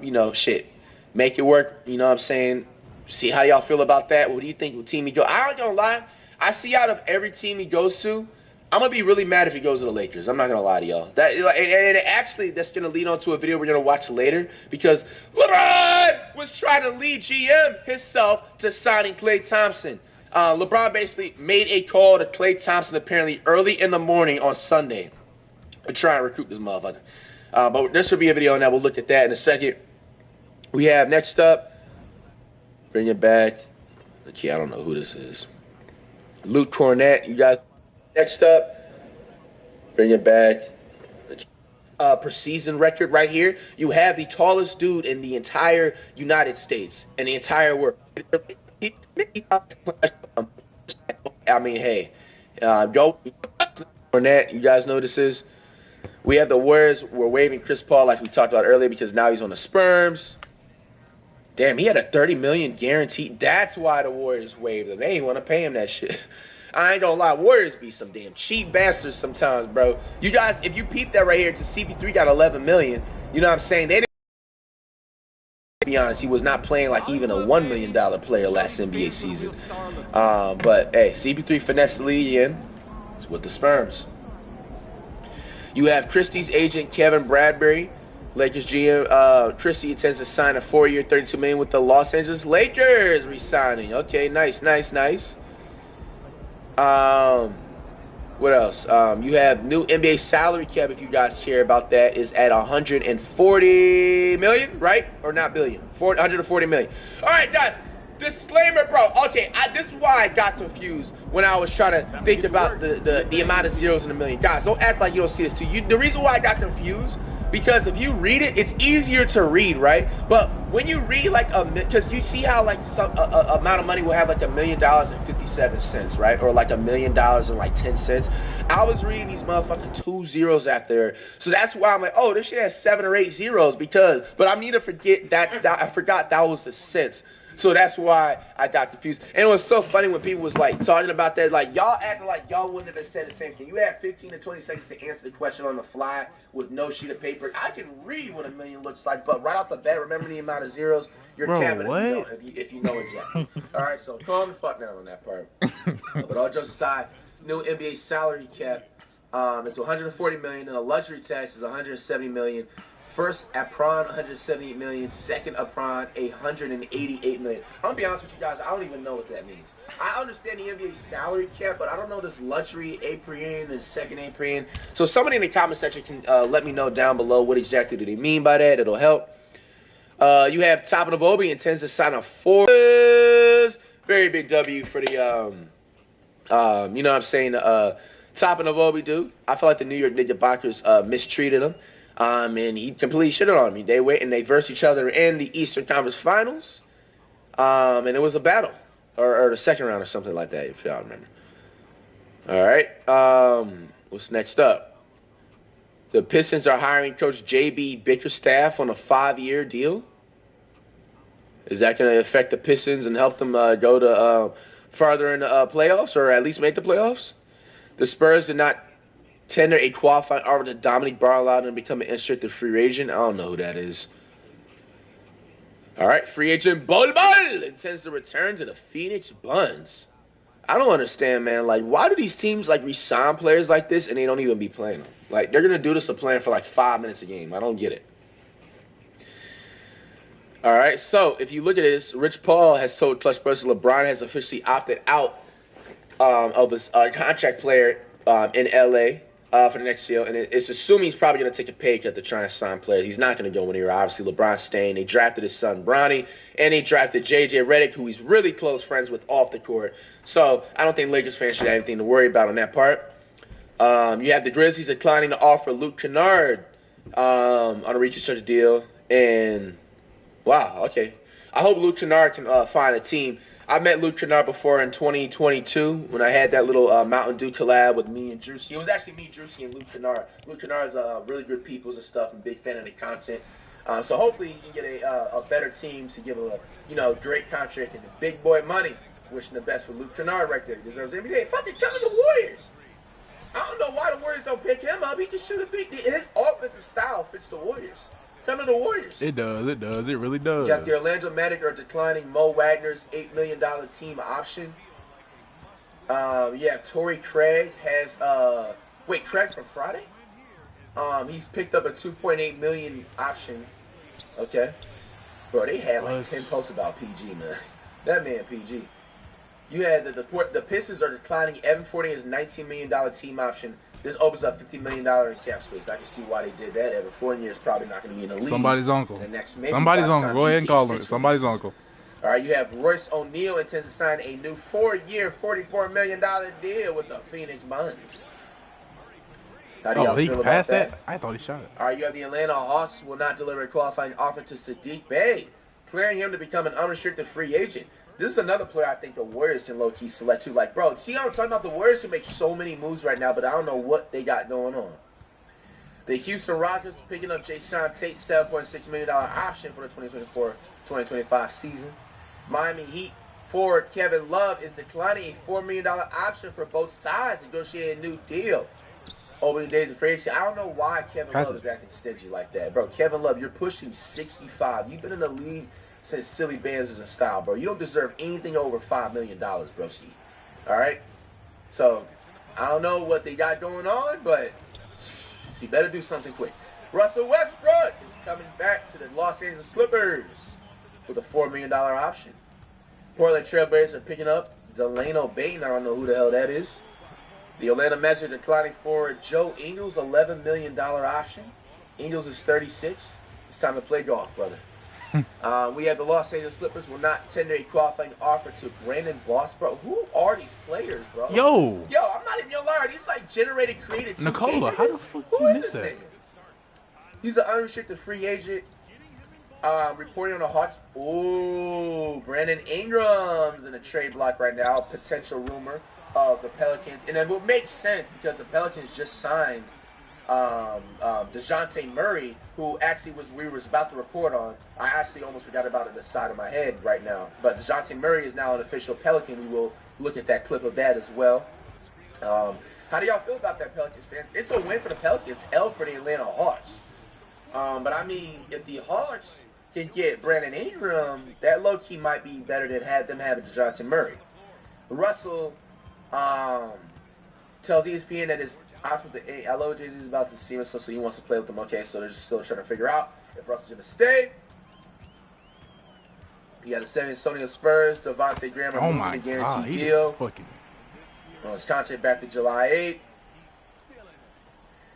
You know, shit, make it work. You know what I'm saying? See how y'all feel about that. What do you think? What team he go? I ain't gonna lie. I see out of every team he goes to, I'm gonna be really mad if he goes to the Lakers. I'm not gonna lie to y'all. That and actually that's gonna lead on to a video we're gonna watch later because LeBron was trying to lead GM himself to signing Klay Thompson. LeBron basically made a call to Klay Thompson apparently early in the morning on Sunday to try and recruit this motherfucker. But this will be a video on that. We'll look at that in a second. We have next up, bring it back. Okay, I don't know who this is. Luke Cornett, you guys. Next up, bring it back. Per season record right here. You have the tallest dude in the entire United States and the entire world. I mean, hey, go Cornett. You guys know this is. We have the Warriors. We're waiving Chris Paul like we talked about earlier because now he's on the Sperms. Damn, he had a $30 million guarantee. That's why the Warriors waived him. They ain't want to pay him that shit. I ain't gonna lie, Warriors be some damn cheap bastards sometimes, bro. You guys, if you peep that right here, because CP3 got 11 million, you know what I'm saying? They didn't, to be honest, he was not playing like even a $1 million player last NBA season. But hey, CP3 finessed the league in. It's with the Sperms. You have Christie's agent Kevin Bradbury, Lakers GM. Christie intends to sign a 4-year, $32 million with the Los Angeles Lakers re-signing. Okay, nice. What else? You have new NBA salary cap, if you guys care about that, is at 140 million, right? Or not billion? 140 million. All right, guys. Disclaimer, bro. Okay, this is why I got confused when I was trying to think about the amount of zeros in a million. Guys, don't act like you don't see this too. The reason why I got confused, because if you read it, it's easier to read, right? But when you read like because you see how like some amount of money will have like $1,000,057, right? Or like $1,000,010. I was reading these motherfucking 2 zeros after, so that's why I'm like, oh, this shit has 7 or 8 zeros but I need to forget that I forgot that was the cents. So that's why I got confused. And it was so funny when people was like talking about that, like y'all acting like y'all wouldn't have said the same thing. You had 15 to 20 seconds to answer the question on the fly with no sheet of paper. I can read what a million looks like, but right off the bat, remember the amount of zeros? You're capping if you know exactly. All right, so calm the fuck down on that part. But all jokes aside, new NBA salary cap is 140 million, and the luxury tax is 170 million. First Apron, 178 million. Second Apron, 188 million. I'm gonna be honest with you guys, I don't even know what that means. I understand the NBA salary cap, but I don't know this luxury apron and second apron. So somebody in the comment section can let me know down below what exactly do they mean by that. It'll help. You have Top of the Bobby intends to sign a 4. Very big W for the you know what I'm saying, Top of the Bobby dude. I feel like the New York Knickerbockers mistreated him. And he completely shitted on me. They went and they versed each other in the Eastern Conference Finals. And it was a battle. Or the second round or something like that, if y'all remember. Alright. What's next up? The Pistons are hiring Coach J.B. Bickerstaff on a 5-year deal. Is that going to affect the Pistons and help them go to farther in the playoffs, or at least make the playoffs? The Spurs did not tender a qualifying offer to Dominique Barlow and become an unrestricted free agent. I don't know who that is. All right, free agent Bol intends to return to the Phoenix Suns. I don't understand, man. Like, why do these teams like resign players like this and they don't even be playing them? Like, they're gonna do this to playing for like 5 minutes a game. I don't get it. All right, so if you look at this, Rich Paul has told Clutch Sports LeBron has officially opted out of his contract player in LA. For the next deal, and it's assuming he's probably going to take a pay cut to try and sign players. He's not going to go anywhere. Obviously, LeBron's staying. They drafted his son, Bronny, and they drafted J.J. Redick, who he's really close friends with off the court. So I don't think Lakers fans should have anything to worry about on that part. You have the Grizzlies declining to offer Luke Kennard on a reconstructed deal. And, wow, okay. I hope Luke Kennard can find a team. I met Luke Kennard before in 2022 when I had that little Mountain Dew collab with me and Drewski. It was actually me, Drewski, and Luke Kennard. Luke Kennard is really good peoples and stuff. I'm a big fan of the content. So hopefully he can get a better team to give a great contract and the big boy money. Wishing the best for Luke Kennard right there. He deserves everything. Fucking come to the Warriors. I don't know why the Warriors don't pick him up. He can shoot a big. His offensive style fits the Warriors. Come to the Warriors. It does. It does. It really does. You got the Orlando Magic are declining Mo Wagner's $8 million team option. Yeah, Torrey Craig has wait, Craig from Friday? He's picked up a $2.8 million option. Okay. Bro, they had like 10 posts about PG, man. That man PG. You had the Pistons are declining Evan Fournier's $19 million team option. This opens up $50 million in cap space. I can see why they did that. Evan Fournier is probably not going to be in the league. Somebody's uncle. Somebody's uncle. Go ahead and call him. Somebody's uncle. All right, you have Royce O'Neal intends to sign a new 4-year, $44 million deal with the Phoenix Suns. How do y'all feel about that? I thought he shot it. All right, you have the Atlanta Hawks will not deliver a qualifying offer to Sadiq Bey, clearing him to become an unrestricted free agent. This is another player I think the Warriors can low-key select too. Like, bro, see how I'm talking about? The Warriors can make so many moves right now, but I don't know what they got going on. The Houston Rockets picking up Jason Tate's $7.6 million option for the 2024-2025 season. Miami Heat forward Kevin Love is declining a $4 million option for both sides, negotiating a new deal. Opening days of free agency. I don't know why Kevin Love is acting stingy like that. Bro, Kevin Love, you're pushing 65. You've been in the league since Silly Bands is in style, bro. You don't deserve anything over $5 million, broski. All right? So, I don't know what they got going on, but you better do something quick. Russell Westbrook is coming back to the Los Angeles Clippers with a $4 million option. Portland Trailblazers are picking up Delano Bain. I don't know who the hell that is. The Atlanta Magic are declining for Joe Ingles' $11 million option. Ingles is 36. It's time to play golf, brother. We have the Los Angeles Clippers will not tender a qualifying offer to Brandon Boss, bro. Who are these players, bro? Yo, I'm not even gonna lie. These like generated created. Nicola, how the fuck you miss that? He's an unrestricted free agent. Reporting on the Hawks. Oh, Brandon Ingram's in a trade block right now. Potential rumor of the Pelicans, and it will make sense because the Pelicans just signed DeJounte Murray, who actually we was about to report on. I actually almost forgot about it on the side of my head right now. But DeJounte Murray is now an official Pelican. We will look at that clip of that as well. How do y'all feel about that, Pelicans fans? It's a win for the Pelicans, L for the Atlanta Hawks. But I mean, if the Hawks can get Brandon Ingram, that low-key might be better than them having DeJounte Murray. Russell tells ESPN that his option with the LO Jay-Z is about to see him, so he wants to play with them. Okay, so they're just still trying to figure out if Russell's going to stay. You got the San Antonio Spurs, Devontae Graham, removing the guaranteed deal. On his contract back to July 8th.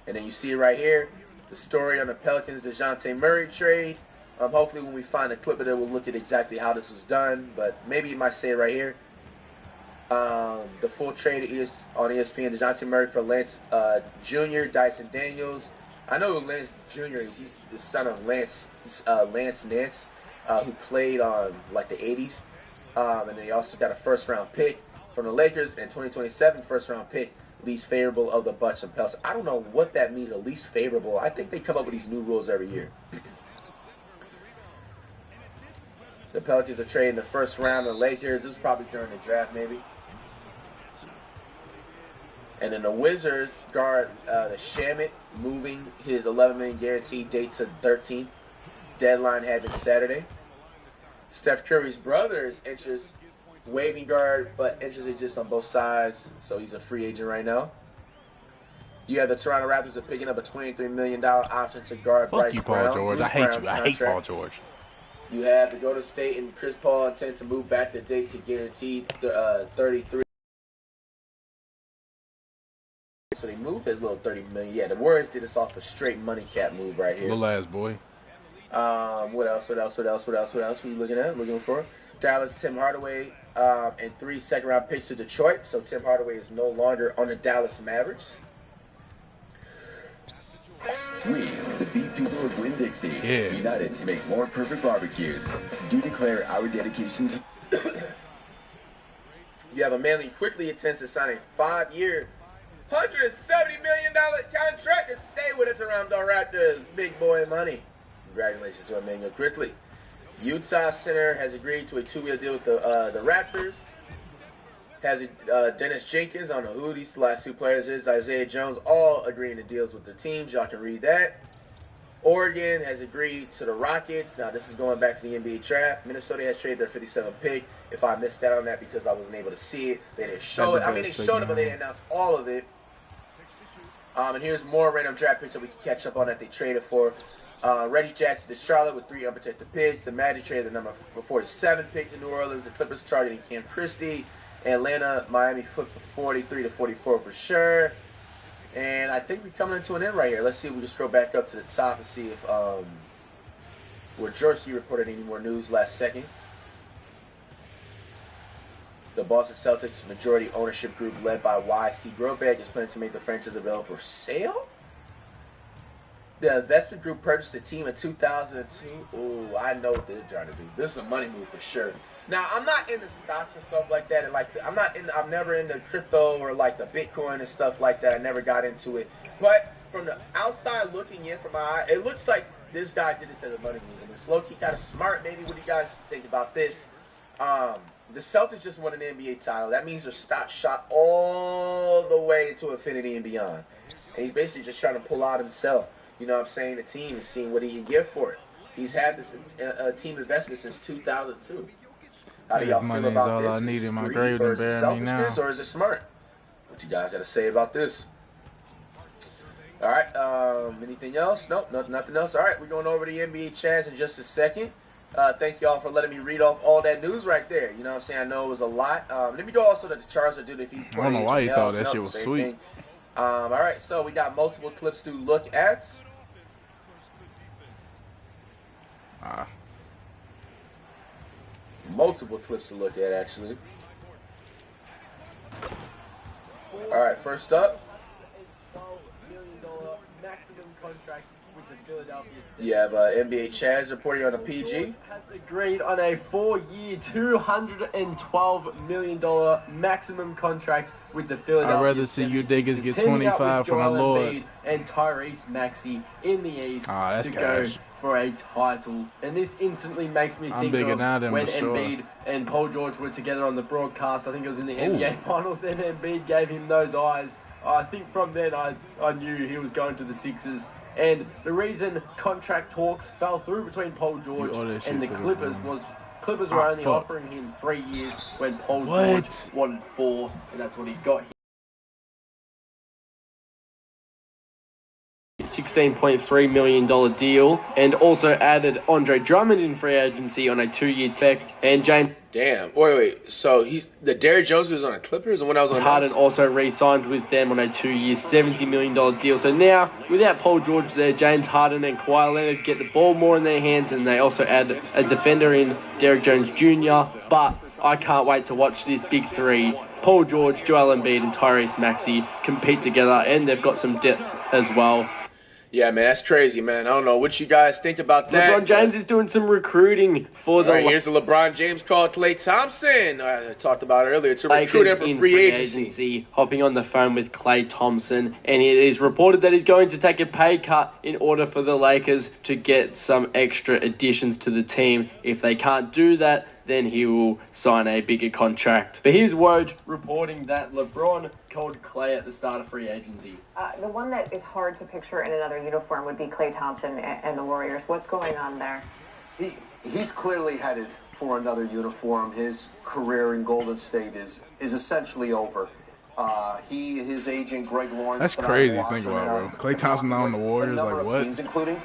And then you see it right here, the story on the Pelicans DeJounte Murray trade. Hopefully when we find a clip of it, we'll look at exactly how this was done, but maybe you might say it right here. The full trade is on ESPN. DeJounte Murray for Lance Jr., Dyson Daniels. I know who Lance Jr. is. He's the son of Lance Nance, who played on like the 80s. And then he also got a first-round pick from the Lakers and 2027 first-round pick, least favorable of the Bucks and Pelicans. I don't know what that means, a least favorable. I think they come up with these new rules every year. The Pelicans are trading the first round of the Lakers. This is probably during the draft, maybe. And then the Wizards guard the Shamet, moving his $11 million guaranteed date to the 13th. Deadline had been Saturday. Steph Curry's brothers enters waving guard, but interest exists on both sides, so he's a free agent right now. You have the Toronto Raptors are picking up a $23 million option to guard Bryce Brown. Fuck you, Paul George. I hate you. I hate Paul George. You have to go to State and Chris Paul intend to move back the date to guaranteed 33. So they moved his little $30 million. Yeah, the Warriors did this off a straight money cap move right here. Little ass boy. What else? What are you looking for? Dallas, Tim Hardaway, and 3 second-round picks to Detroit. So Tim Hardaway is no longer on the Dallas Mavericks. We, the beat people of Winn-Dixie, united to make more perfect barbecues. Do declare our dedication to... You have a man who quickly intends to sign a 5-year, $170 million contract to stay with the Toronto Raptors. Big boy money. Congratulations to Emmanuel Quickly. Utah center has agreed to a 2-year deal with the Raptors. Has Dennis Jenkins, I don't know who these last 2 players is, Isaiah Jones, all agreeing to deals with their teams. Y'all can read that. Oregon has agreed to the Rockets. Now, this is going back to the NBA draft. Minnesota has traded their 57th pick. If I missed out on that because I wasn't able to see it, they didn't show it. I mean, they showed it, but they didn't announce all of it. And here's more random draft picks that we can catch up on that they traded for. Reggie Jackson to Charlotte with 3 unprotected picks. The Magic traded the number 47 pick to New Orleans. The Clippers targeting Cam Christie. Atlanta, Miami flipped for 43 to 44 for sure. And I think we're coming into an end right here. Let's see if we can scroll back up to the top and see if Wojcicki reported any more news last second. The Boston Celtics majority ownership group led by Y.C. Grobeck is planning to make the franchise available for sale. The investment group purchased the team in 2002. Ooh, I know what they're trying to do. This is a money move for sure. Now, I'm not into stocks and stuff like that, and like I'm never into crypto or like the Bitcoin and stuff like that. I never got into it. But from the outside looking in from my eye, it looks like this guy did this as a money move, and it's low-key kind of smart. Maybe what do you guys think about this? The Celtics just won an NBA title. That means their stock shot all the way to infinity and beyond. And he's basically just trying to pull out himself. You know what I'm saying? The team and seeing what he can get for it. He's had this team investment since 2002. How do y'all feel about this? I need in my grave to bury me now. Or is it smart? What you guys got to say about this? All right. Anything else? Nope. Nothing else. All right. We're going over to the NBA chats in just a second. Thank y'all for letting me read off all that news right there. You know what I'm saying? I know it was a lot. Let me go also to the charts that do if you. I don't know why you thought that shit was sweet. Thing. All right. So we got multiple clips to look at. Multiple clips to look at, actually. All right, first up. $12 million maximum contract with the Philadelphia 76ers. You have NBA Chaz reporting on the PG. Has agreed on a 4-year, $212 million maximum contract with the Philadelphia 76ers. I'd rather see you niggas get 25 from my Lord. And Tyrese Maxey in the East to go for a title. And this instantly makes me think of when Embiid and Paul George were together on the broadcast. I think it was in the NBA Finals, and Embiid gave him those eyes. I think from then I knew he was going to the Sixers. And the reason contract talks fell through between Paul George and the Clippers was Clippers were only offering him 3 years when Paul George wanted 4, and that's what he got. $16.3 million deal, and also added Andre Drummond in free agency on a 2-year tech. And James. Damn. Wait. So the Derrick Jones was on the Clippers, and when I was on Harden also re-signed with them on a 2-year, $70 million deal. So now, without Paul George there, James Harden and Kawhi Leonard get the ball more in their hands, and they also add a defender in Derrick Jones Jr. But I can't wait to watch this big three. Paul George, Joel Embiid, and Tyrese Maxey compete together, and they've got some depth as well. Yeah, man, that's crazy, man. I don't know what you guys think about that. LeBron James is doing some recruiting for the... Here's the LeBron James call to Klay Thompson. I talked about earlier to recruit him for free agency. Hopping on the phone with Klay Thompson, and it is reported that he's going to take a pay cut in order for the Lakers to get some extra additions to the team. If they can't do that, then he will sign a bigger contract. But here's Woj reporting that LeBron called Klay at the start of free agency. The one that is hard to picture in another uniform would be Klay Thompson and the Warriors. What's going on there? He's clearly headed for another uniform. His career in Golden State is essentially over. His agent Greg Lawrence. That's crazy to think about, bro. Klay Thompson on the Warriors, like what? Teams, including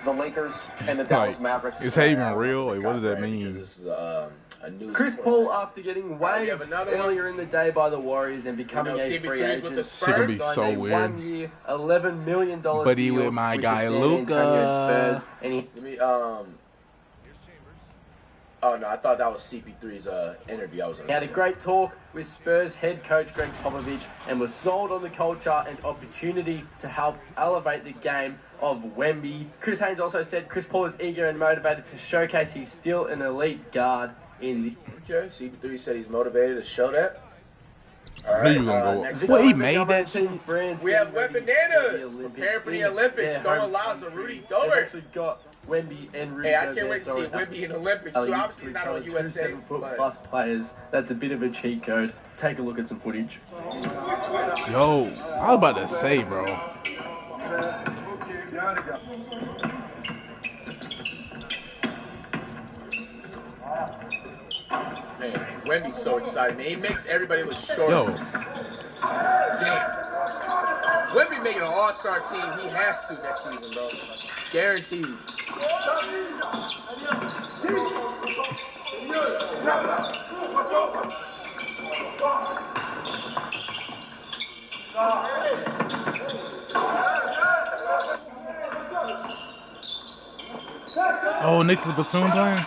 the Lakers and the Dallas Mavericks. Is that even real? Like, what does that mean? This is a news Chris Paul, after getting waived earlier in the day by the Warriors and becoming a free agent, it's gonna be so weird. 1-year, $11 million but he with my guy Luka. Oh, no, I thought that was CP3's interview. He had a great talk with Spurs head coach Greg Popovich and was sold on the culture and opportunity to help elevate the game of Wemby. Chris Haynes also said Chris Paul is eager and motivated to showcase he's still an elite guard in the... Okay, CP3 said he's motivated to show that. All right, what he made that shit? We have Web Bananas preparing for the Olympics. Going live to Rudy Gobert. Got Wemby and Rudy. Hey, I can't wait to see Wemby in the Olympics. So obviously he's not on USA. 7-foot-plus players. That's a bit of a cheat code. Take a look at some footage. Yo, I was about to say, bro. Wemby's so excited, man. He makes everybody look short. Yo. Damn. Wemby making an all-star team. He has to next season, bro. Guaranteed. Oh, Nicholas Batum playing?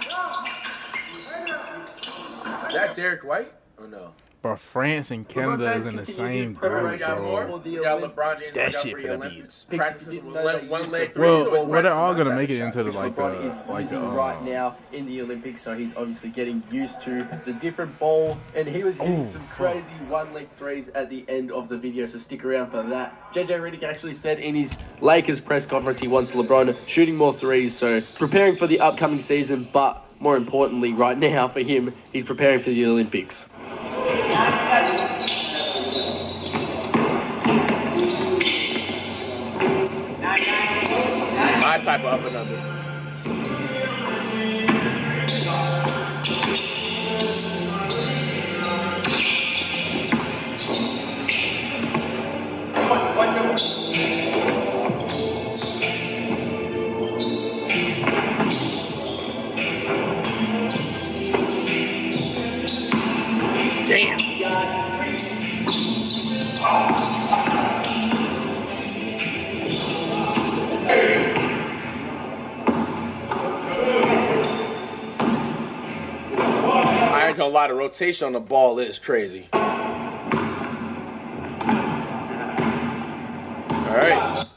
Is that Derek White or no? But France and Canada is in the same group, bro. You got LeBron James That shit for the gonna be. Olympics. Practices with one leg threes. Well, they're all gonna make it into the LeBron is using right now in the Olympics, so he's obviously getting used to the different ball, and he was hitting some crazy one-leg threes at the end of the video, so stick around for that. JJ Redick actually said in his Lakers press conference he wants LeBron shooting more threes, so preparing for the upcoming season, but more importantly right now for him, he's preparing for the Olympics. My type of up and under. Damn. I ain't gonna lie, the rotation on the ball is crazy. All right.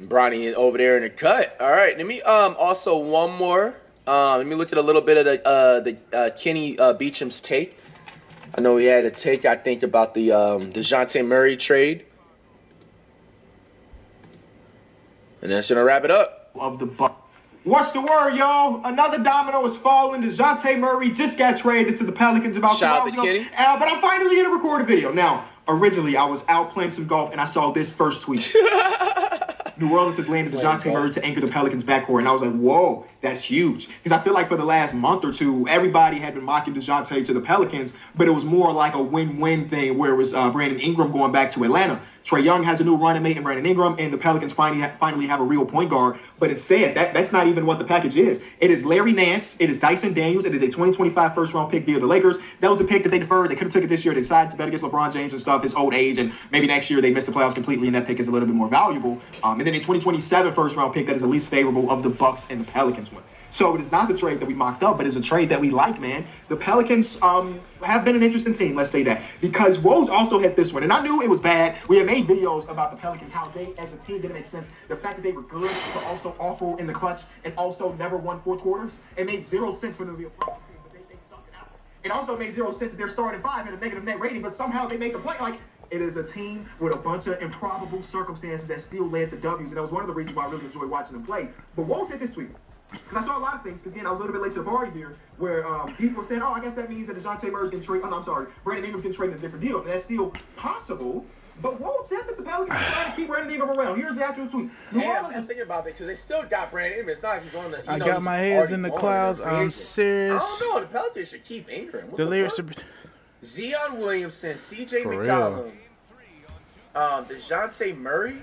Bronny is over there in the cut. All right, let me also one more. Let me look at a little bit of the Kenny Beecham's take. I know he had a take, I think, about the DeJounte Murray trade. And that's gonna wrap it up. Of the Bucks. What's the word, y'all? Another domino is falling. DeJounte Murray just got traded to the Pelicans about 2 hours ago. But I'm finally gonna record a video. Now, originally I was out playing some golf and I saw this first tweet. New Orleans has landed DeJounte Murray to anchor the Pelicans' backcourt. And I was like, whoa, that's huge. Because I feel like for the last month or two, everybody had been mocking DeJounte to the Pelicans, but it was more like a win-win thing where it was Brandon Ingram going back to Atlanta. Trae Young has a new running mate in Brandon Ingram, and the Pelicans finally have a real point guard. But instead, that's not even what the package is. It is Larry Nance. It is Dyson Daniels. It is a 2025 first-round pick via the Lakers. That was the pick that they deferred. They could have took it this year. They decided to bet against LeBron James and stuff, his old age, and maybe next year they missed the playoffs completely, and that pick is a little bit more valuable. And then a 2027 first-round pick that is the least favorable of the Bucks and the Pelicans one. So it is not the trade that we mocked up, but it's a trade that we like, man. The Pelicans have been an interesting team, let's say that, because Woj also had this one, and I knew it was bad. We had made videos about the Pelicans, how they, as a team, didn't make sense. The fact that they were good, but also awful in the clutch, and also never won fourth quarters, it made zero sense for them to be a playoff team, but they dunked it out. It also made zero sense that their starting five had a negative net rating, but somehow they made the play. Like, it is a team with a bunch of improbable circumstances that still led to W's, and that was one of the reasons why I really enjoyed watching them play. But Woj had this tweet. Because I saw a lot of things, because again, I was a little bit late to the party here, where people were saying, oh, I guess that means that DeJounte Murray's getting traded. Oh, no, I'm sorry, Brandon Ingram's getting traded in a different deal. And that's still possible, but Woj said that the Pelicans are trying to keep Brandon Ingram around. Here's the actual tweet. Damn, I'm thinking about that, because they still got Brandon Ingram. It's not like he's on the, I got my heads in the clouds. I'm serious. I don't know. The Pelicans should keep Ingram. The lyrics are... Zion Williamson, CJ McCollum, DeJounte Murray.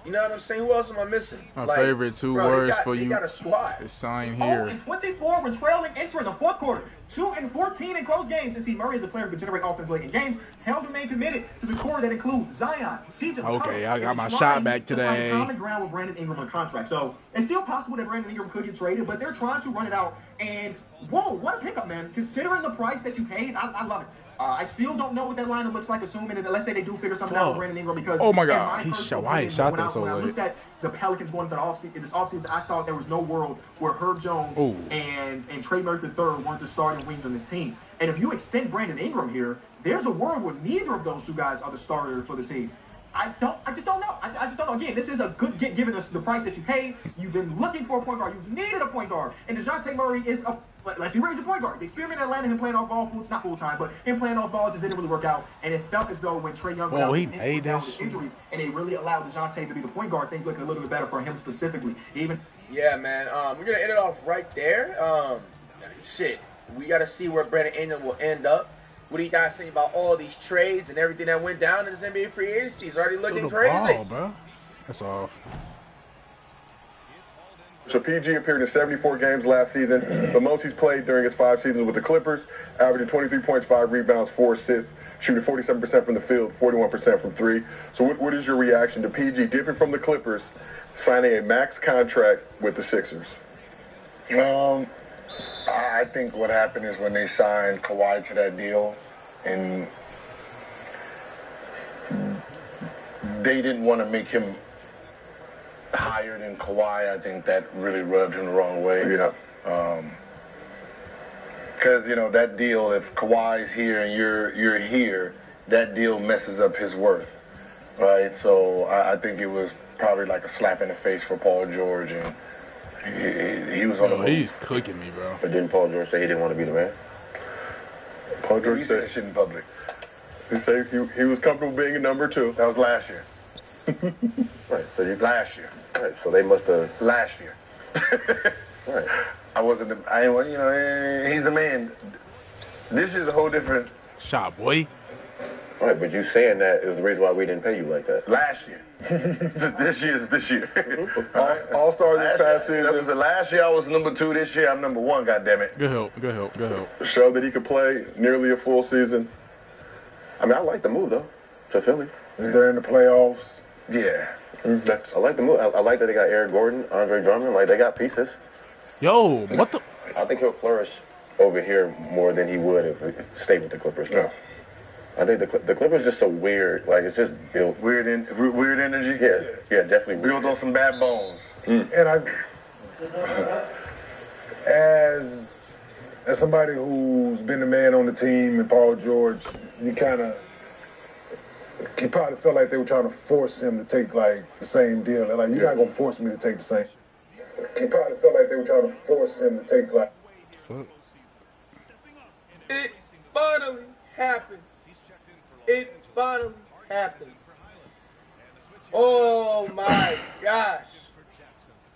You know what I'm saying? Who else am I missing? My favorite two words for you got a squad. is sign here. 0-24 when trailing entering the fourth quarter. 2-14 in close games. And see, Murray is a player who can generate offense late in games. Hells remain committed to the core that includes Zion, CJ McCollum. Okay, I got my shot back today. To find common ground with Brandon Ingram on contract. So it's still possible that Brandon Ingram could get traded, but they're trying to run it out. And whoa, what a pickup, man! Considering the price that you paid, I love it. I still don't know what that lineup looks like, assuming that let's say they do figure something out with Brandon Ingram, because oh my God, he shot that so late. When I looked at the Pelicans going into the offseason, I thought there was no world where Herb Jones and Trey Murphy III weren't the starting wings on this team. And if you extend Brandon Ingram here, there's a world where neither of those two guys are the starter for the team. I just don't know. I just don't know. Again, this is a good get given us the price that you pay. You've been looking for a point guard. You've needed a point guard. And DeJounte Murray is let's be real, he's a point guard. The experiment in Atlanta, him playing off ball, not full time, but him playing off ball just didn't really work out. And it felt as though when Trae Young went out with his injury, and they really allowed DeJounte to be the point guard, things looking a little bit better for him specifically. Yeah, man. We're gonna end it off right there. Shit, we gotta see where Brandon Ingram will end up. What do you guys think about all these trades and everything that went down in this NBA free agency? It's already looking crazy. Ball, bro. That's off. So PG appeared in 74 games last season, the most he's played during his 5 seasons with the Clippers, averaging 23 points, 5 rebounds, 4 assists, shooting 47% from the field, 41% from 3. So what is your reaction to PG dipping from the Clippers, signing a max contract with the Sixers? I think what happened is when they signed Kawhi to that deal, and they didn't want to make him higher than Kawhi. I think that really rubbed him the wrong way. Yeah. Because, that deal, if Kawhi's here and you're here, that deal messes up his worth, right? So I think it was probably like a slap in the face for Paul George, and he was on the move. He's cooking me, bro. But didn't Paul George say he didn't want to be the man? Paul George said shit in public. He said he was comfortable being a number 2. That was last year. Right. So last year. Right. So they must have last year. Right. He's the man. This is a whole different shot, boy. Right, but you saying that is the reason why we didn't pay you like that. Last year. This year. All-star this past season. That was the last year I was number 2. This year I'm number 1, goddammit. Good help. Showed that he could play nearly a full season. I mean, I like the move, though, to Philly. They're in the playoffs. Yeah. I like the move. I like that they got Eric Gordon, Andre Drummond. Like, they got pieces. Yo, what the? I think he'll flourish over here more than he would if he stayed with the Clippers. No. I think the Clippers just so weird. Like, it's just built. Weird energy? Yeah, definitely. Built on some bad bones. And as somebody who's been the man on the team and Paul George, you probably felt like they were trying to force him to take, like, the same deal. They're like, you're not going to force me to take the same. He probably felt like they were trying to force him to take, like... It finally happened. Oh, my gosh.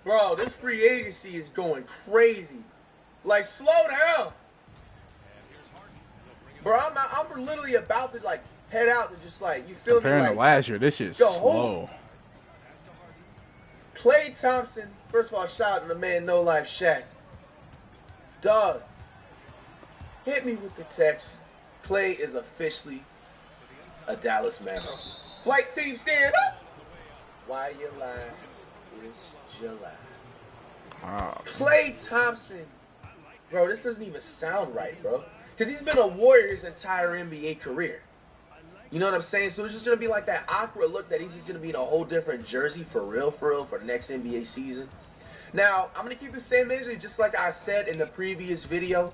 Bro, this free agency is going crazy. Like, slow down. Bro, I'm literally about to, like, head out and just, like, you feel Comparing me? Comparing to last year, this shit's slow. Klay Thompson, first of all, shout out to the man No Life Shaq. Dog, hit me with the text. Klay is officially a Dallas Maverick. Flight team stand up. Why you lying? It's July. Klay Thompson. Bro, this doesn't even sound right, bro. Because he's been a Warrior his entire NBA career. You know what I'm saying? So it's just going to be like that awkward look that he's just going to be in a whole different jersey for real, for the next NBA season. Now, I'm going to keep the same energy just like I said in the previous video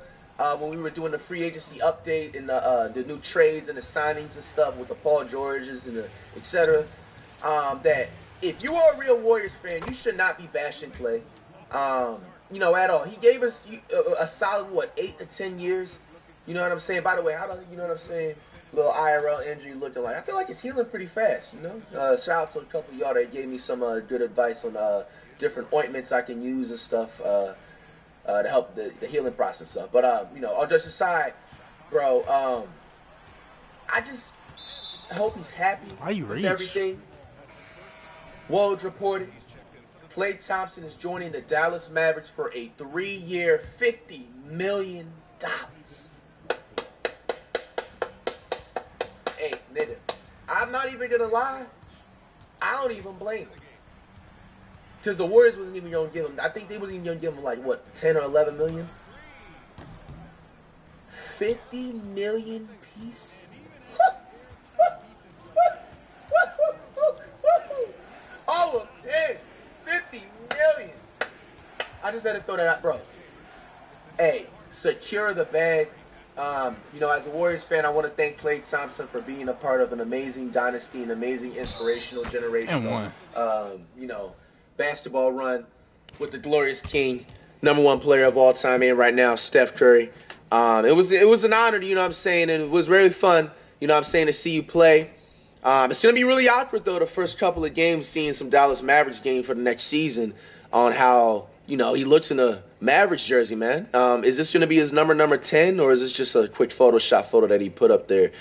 when we were doing the free agency update and the new trades and the signings and stuff with the Paul Georges and the et cetera. That if you are a real Warriors fan, you should not be bashing Klay. You know, at all. He gave us a solid, 8 to 10 years? You know what I'm saying? By the way, you know what I'm saying? Little IRL injury looking like. I feel like it's healing pretty fast, you know? Shout out to a couple of y'all that gave me some good advice on different ointments I can use and stuff to help the healing process up. But, you know, all just aside, bro, I hope he's happy with everything. Woj reported Klay Thompson is joining the Dallas Mavericks for a 3-year, $50 million. Hey, nigga, I'm not even gonna lie. I don't even blame him. Because the Warriors wasn't even gonna give him, I think they wasn't even gonna give him, like, what, 10 or 11 million? 50 million piece? All of 10, 50 million. I just had to throw that out, bro. Hey, secure the bag. As a Warriors fan, I want to thank Klay Thompson for being a part of an amazing dynasty, an amazing inspirational generational, basketball run with the glorious king, #1 player of all time, and right now, Steph Curry. It was an honor, and it was really fun, to see you play. It's going to be really awkward, though, the first couple of games, seeing some Dallas Mavericks game for the next season on how, he looks in a Mavericks jersey, man. Is this going to be his number 10, or is this just a quick Photoshop photo that he put up there?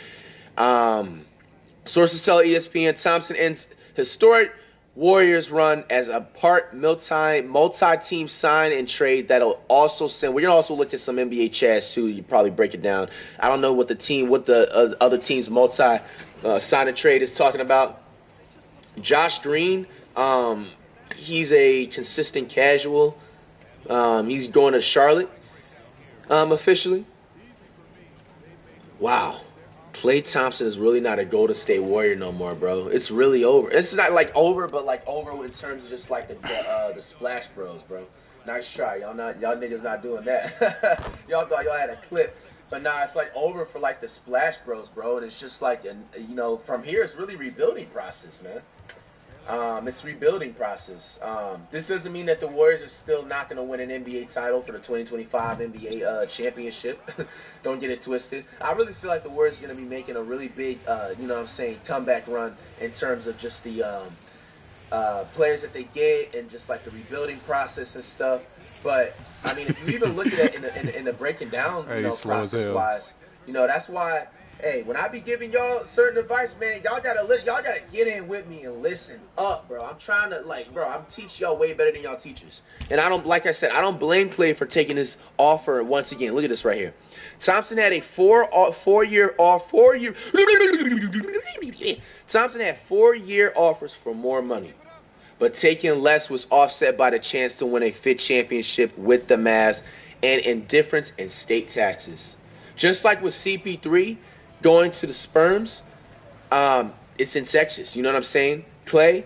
Sources tell ESPN Thompson ends historic Warriors run as a part multi-team sign and trade that'll also send. We're gonna also look at some NBA chats too. You probably break it down. I don't know what the other team's sign and trade is talking about. Josh Green, he's a consistent casual. He's going to Charlotte officially. Wow. Klay Thompson is really not a Golden State Warrior no more, bro. It's really over. It's not like over, but like over in terms of just like the Splash Bros, bro. Nice try, y'all niggas not doing that. Y'all thought y'all had a clip, but nah, it's like over for like the Splash Bros, bro. And it's just like, from here it's really rebuilding process, man. It's rebuilding process. This doesn't mean that the Warriors are still not going to win an NBA title for the 2025 NBA championship. Don't get it twisted. I really feel like the Warriors are going to be making a really big, comeback run in terms of just the players that they get and just like the rebuilding process and stuff. But I mean, if you even look at it in the breaking down, process-wise, that's why. Hey, when I be giving y'all certain advice, man, y'all gotta get in with me and listen up, bro. I'm trying to I'm teaching y'all way better than y'all teachers. And I don't blame Klay for taking this offer once again. Look at this right here. Thompson had a four-year offers for more money, but taking less was offset by the chance to win a fifth championship with the Mavs and indifference in state taxes. Just like with CP3 going to the Sperms, it's in Texas. You know what I'm saying? Klay,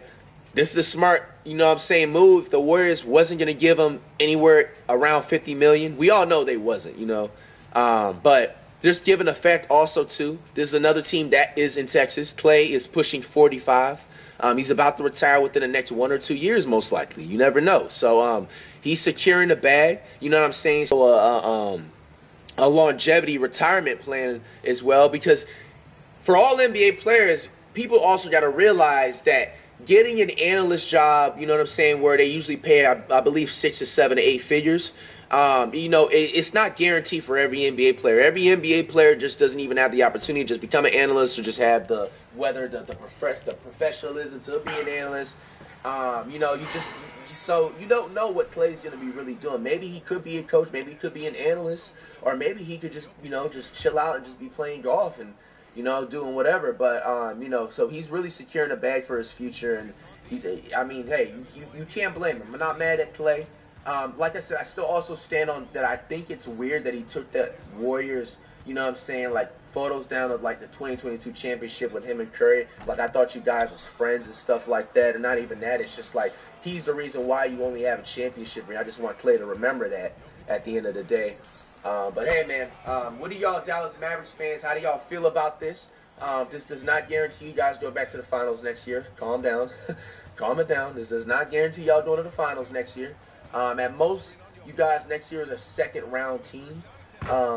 this is a smart, move. The Warriors wasn't going to give him anywhere around $50 million. We all know they wasn't, but there's given effect also to. There's another team that is in Texas. Klay is pushing 45. He's about to retire within the next 1 or 2 years, most likely. You never know. So he's securing the bag. You know what I'm saying? So a longevity retirement plan as well, because for all NBA players, people also got to realize that getting an analyst job, where they usually pay, I believe, 6 to 7 to 8 figures, it's not guaranteed for every NBA player. Every NBA player just doesn't even have the opportunity to just become an analyst or just have the professionalism to be an analyst. So you don't know what Klay's going to be really doing. Maybe he could be a coach, maybe he could be an analyst, or maybe he could just, just chill out and just be playing golf and, doing whatever. But, so he's really securing a bag for his future. And you can't blame him. I'm not mad at Klay. Like I said, I still also stand on that. I think it's weird that he took that Warriors, photos down of like the 2022 championship with him and Curry. Like, I thought you guys was friends and stuff like that. And not even that. It's just like he's the reason why you only have a championship ring. I just want Klay to remember that at the end of the day. But hey, man, what do y'all Dallas Mavericks fans? How do y'all feel about this? This does not guarantee you guys go back to the finals next year. Calm down. Calm it down. This does not guarantee y'all going to the finals next year. At most, you guys next year is a second-round team.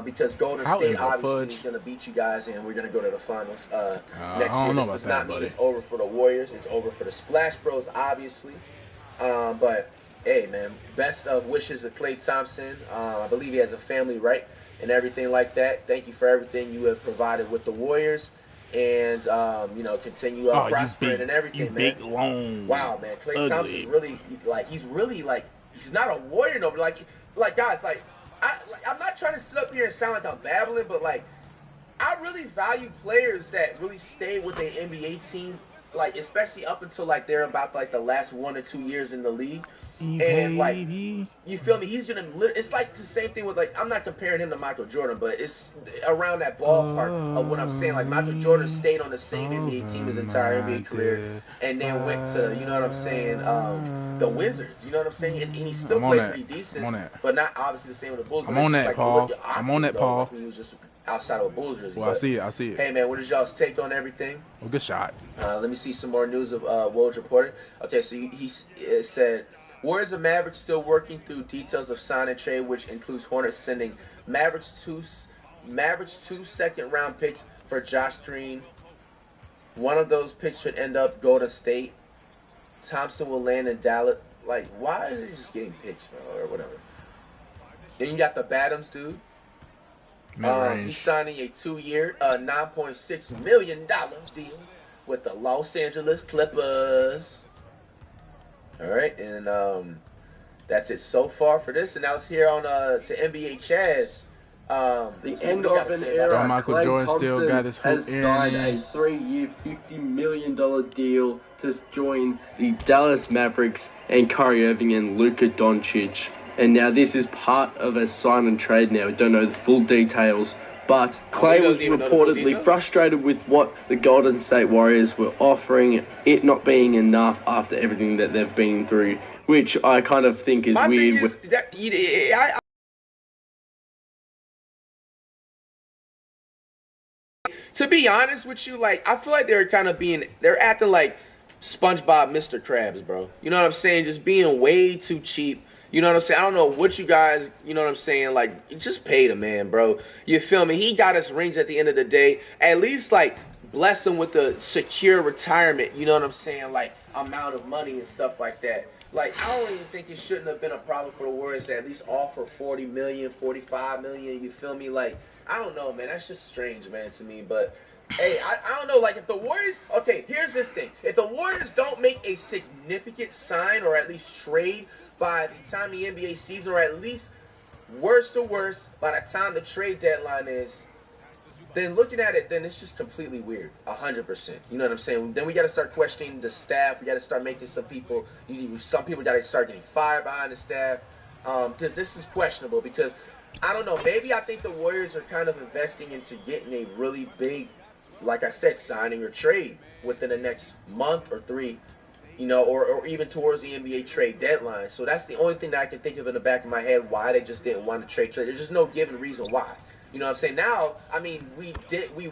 Because Golden State obviously is going to beat you guys, and we're going to go to the finals next year. This does not mean it's over for the Warriors. It's over for the Splash Bros, obviously. But, hey, man, best of wishes to Klay Thompson. I believe he has a family, right, and everything like that. Thank you for everything you have provided with the Warriors. And, continue prospering and everything, man. Wow, man. Klay Thompson's really, he's not a Warrior, no, but, guys, I'm not trying to sit up here and sound like I'm babbling, but I really value players that really stay with an NBA team, especially up until they're about the last 1 or 2 years in the league. And you feel me? He's gonna. It's like the same thing with I'm not comparing him to Michael Jordan, but it's around that ballpark of what I'm saying. Michael Jordan stayed on the same NBA team his entire NBA career, and then went to the Wizards. You know what I'm saying? And he still played pretty decent, but not obviously the same with the Bulls. I'm on that, Paul. I'm on that, Paul. He was just outside of a Bulls jersey. Well, I see it. Hey, man, what is y'all's take on everything? Well, good shot. Let me see some more news of Woj reported. Okay, so he said, Warriors and Mavericks still working through details of sign and trade, which includes Hornets sending Mavericks two second-round picks for Josh Green. One of those picks should end up Golden State. Thompson will land in Dallas. Like, why are they just getting picks, bro, or whatever? Then you got the Bottoms, dude. He's signing a 2-year, $9.6 million deal with the Los Angeles Clippers. All right, and that's it so far for this. And now let's hear on to NBA Chaz. The end of an era. Michael Jordan still got his has signed a 3-year, $50 million deal to join the Dallas Mavericks and Kyrie Irving and Luka Doncic. And now this is part of a sign and trade now. We don't know the full details, but Clay was reportedly frustrated with what the Golden State Warriors were offering, it not being enough after everything that they've been through, which I kind of think is weird. To be honest with you, like, I feel like they're acting like SpongeBob Mr. Krabs, bro. You know what I'm saying? Just being way too cheap. You know what I'm saying? I don't know what you guys, you know what I'm saying? Like, just pay the man, bro. You feel me? He got us rings at the end of the day. At least, like, bless him with the secure retirement, you know what I'm saying? Like, amount of money and stuff like that. Like, I don't even think it shouldn't have been a problem for the Warriors to at least offer $40 million, $45 million, you feel me? Like, I don't know, man. That's just strange, man, to me. But, hey, I don't know. Like, if the Warriors, okay, here's this thing. If the Warriors don't make a significant sign or at least trade by the time the NBA season, or at least worst to worst, by the time the trade deadline is, then looking at it, then it's just completely weird, 100%. You know what I'm saying? Then we got to start questioning the staff. We got to start making some people got to start getting fired behind the staff, because this is questionable. Because I don't know, maybe I think the Warriors are kind of investing into getting a really big, like I said, signing or trade within the next month or 3. You know, or even towards the NBA trade deadline. So that's the only thing that I can think of in the back of my head why they just didn't want to trade. There's just no given reason why. You know what I'm saying? Now, I mean, we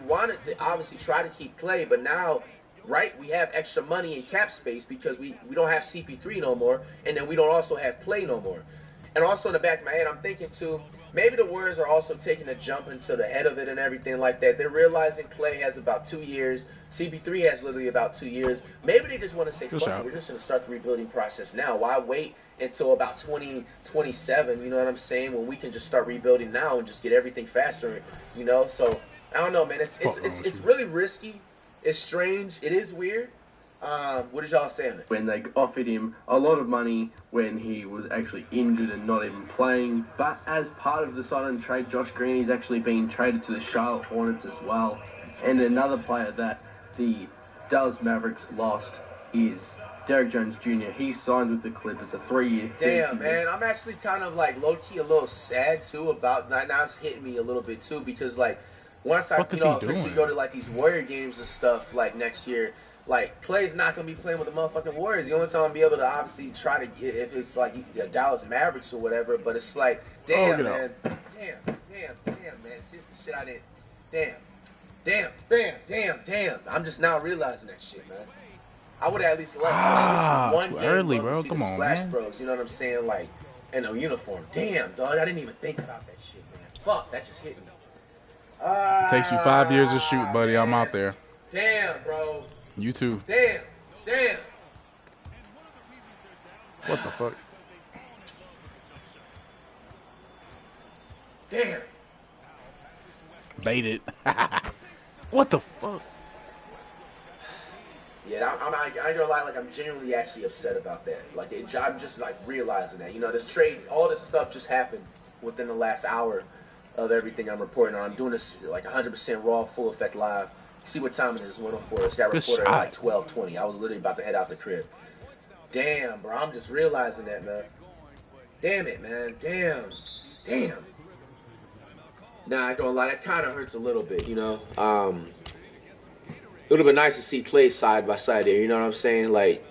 wanted to obviously try to keep Clay, but now, right, we have extra money in cap space because we don't have CP3 no more, and then we don't also have Clay no more. And also in the back of my head, I'm thinking too, maybe the Warriors are also taking a jump into the head of it and everything like that. They're realizing Clay has about 2 years. CP3 has literally about 2 years. Maybe they just want to say, fuck it, we're just going to start the rebuilding process now. Why wait until about 2027, you know what I'm saying, when we can just start rebuilding now and just get everything faster, you know? So, I don't know, man. It's really risky. It's strange. It is weird. What did y'all say on it? When they offered him a lot of money when he was actually injured and not even playing. But as part of the sign and trade, Josh Green is actually being traded to the Charlotte Hornets as well. And another player that the Dallas Mavericks lost is Derrick Jones Jr. He signed with the Clippers a 3-year. Damn, man. I'm actually kind of like low-key a little sad too about that. Now it's hitting me a little bit too because like once I officially go to like these Warrior games and stuff like next year, like, Clay's not going to be playing with the motherfucking Warriors. The only time I'll be able to obviously try to get, if it's like Dallas Mavericks or whatever, but it's like, damn, man. Damn, man. See, it's the shit I didn't. Damn. I'm just now realizing that shit, man. I would have at least left one game early, bro. See Come the on, Splash man. Bros, you know what I'm saying? Like, in a uniform. Damn, dog. I didn't even think about that shit, man. Fuck, that just hit me. Takes you 5 years to shoot, buddy. Man. I'm out there. Damn, bro. You too. Damn. What the fuck? Damn. Baited. What the fuck? Yeah, I ain't gonna lie, like, I'm genuinely actually upset about that. Like, I'm just, like, realizing that. You know, this trade, all this stuff just happened within the last hour of everything I'm reporting on. I'm doing this, like, 100% raw, full effect live. See what time it is, 1:04. This got reported at like 12:20. I was literally about to head out the crib. Damn, bro. I'm just realizing that, man. Damn it, man. Damn. Nah, I ain't gonna lie. That kind of hurts a little bit, you know. It would have been nice to see Clay side by side there. You know what I'm saying? Like,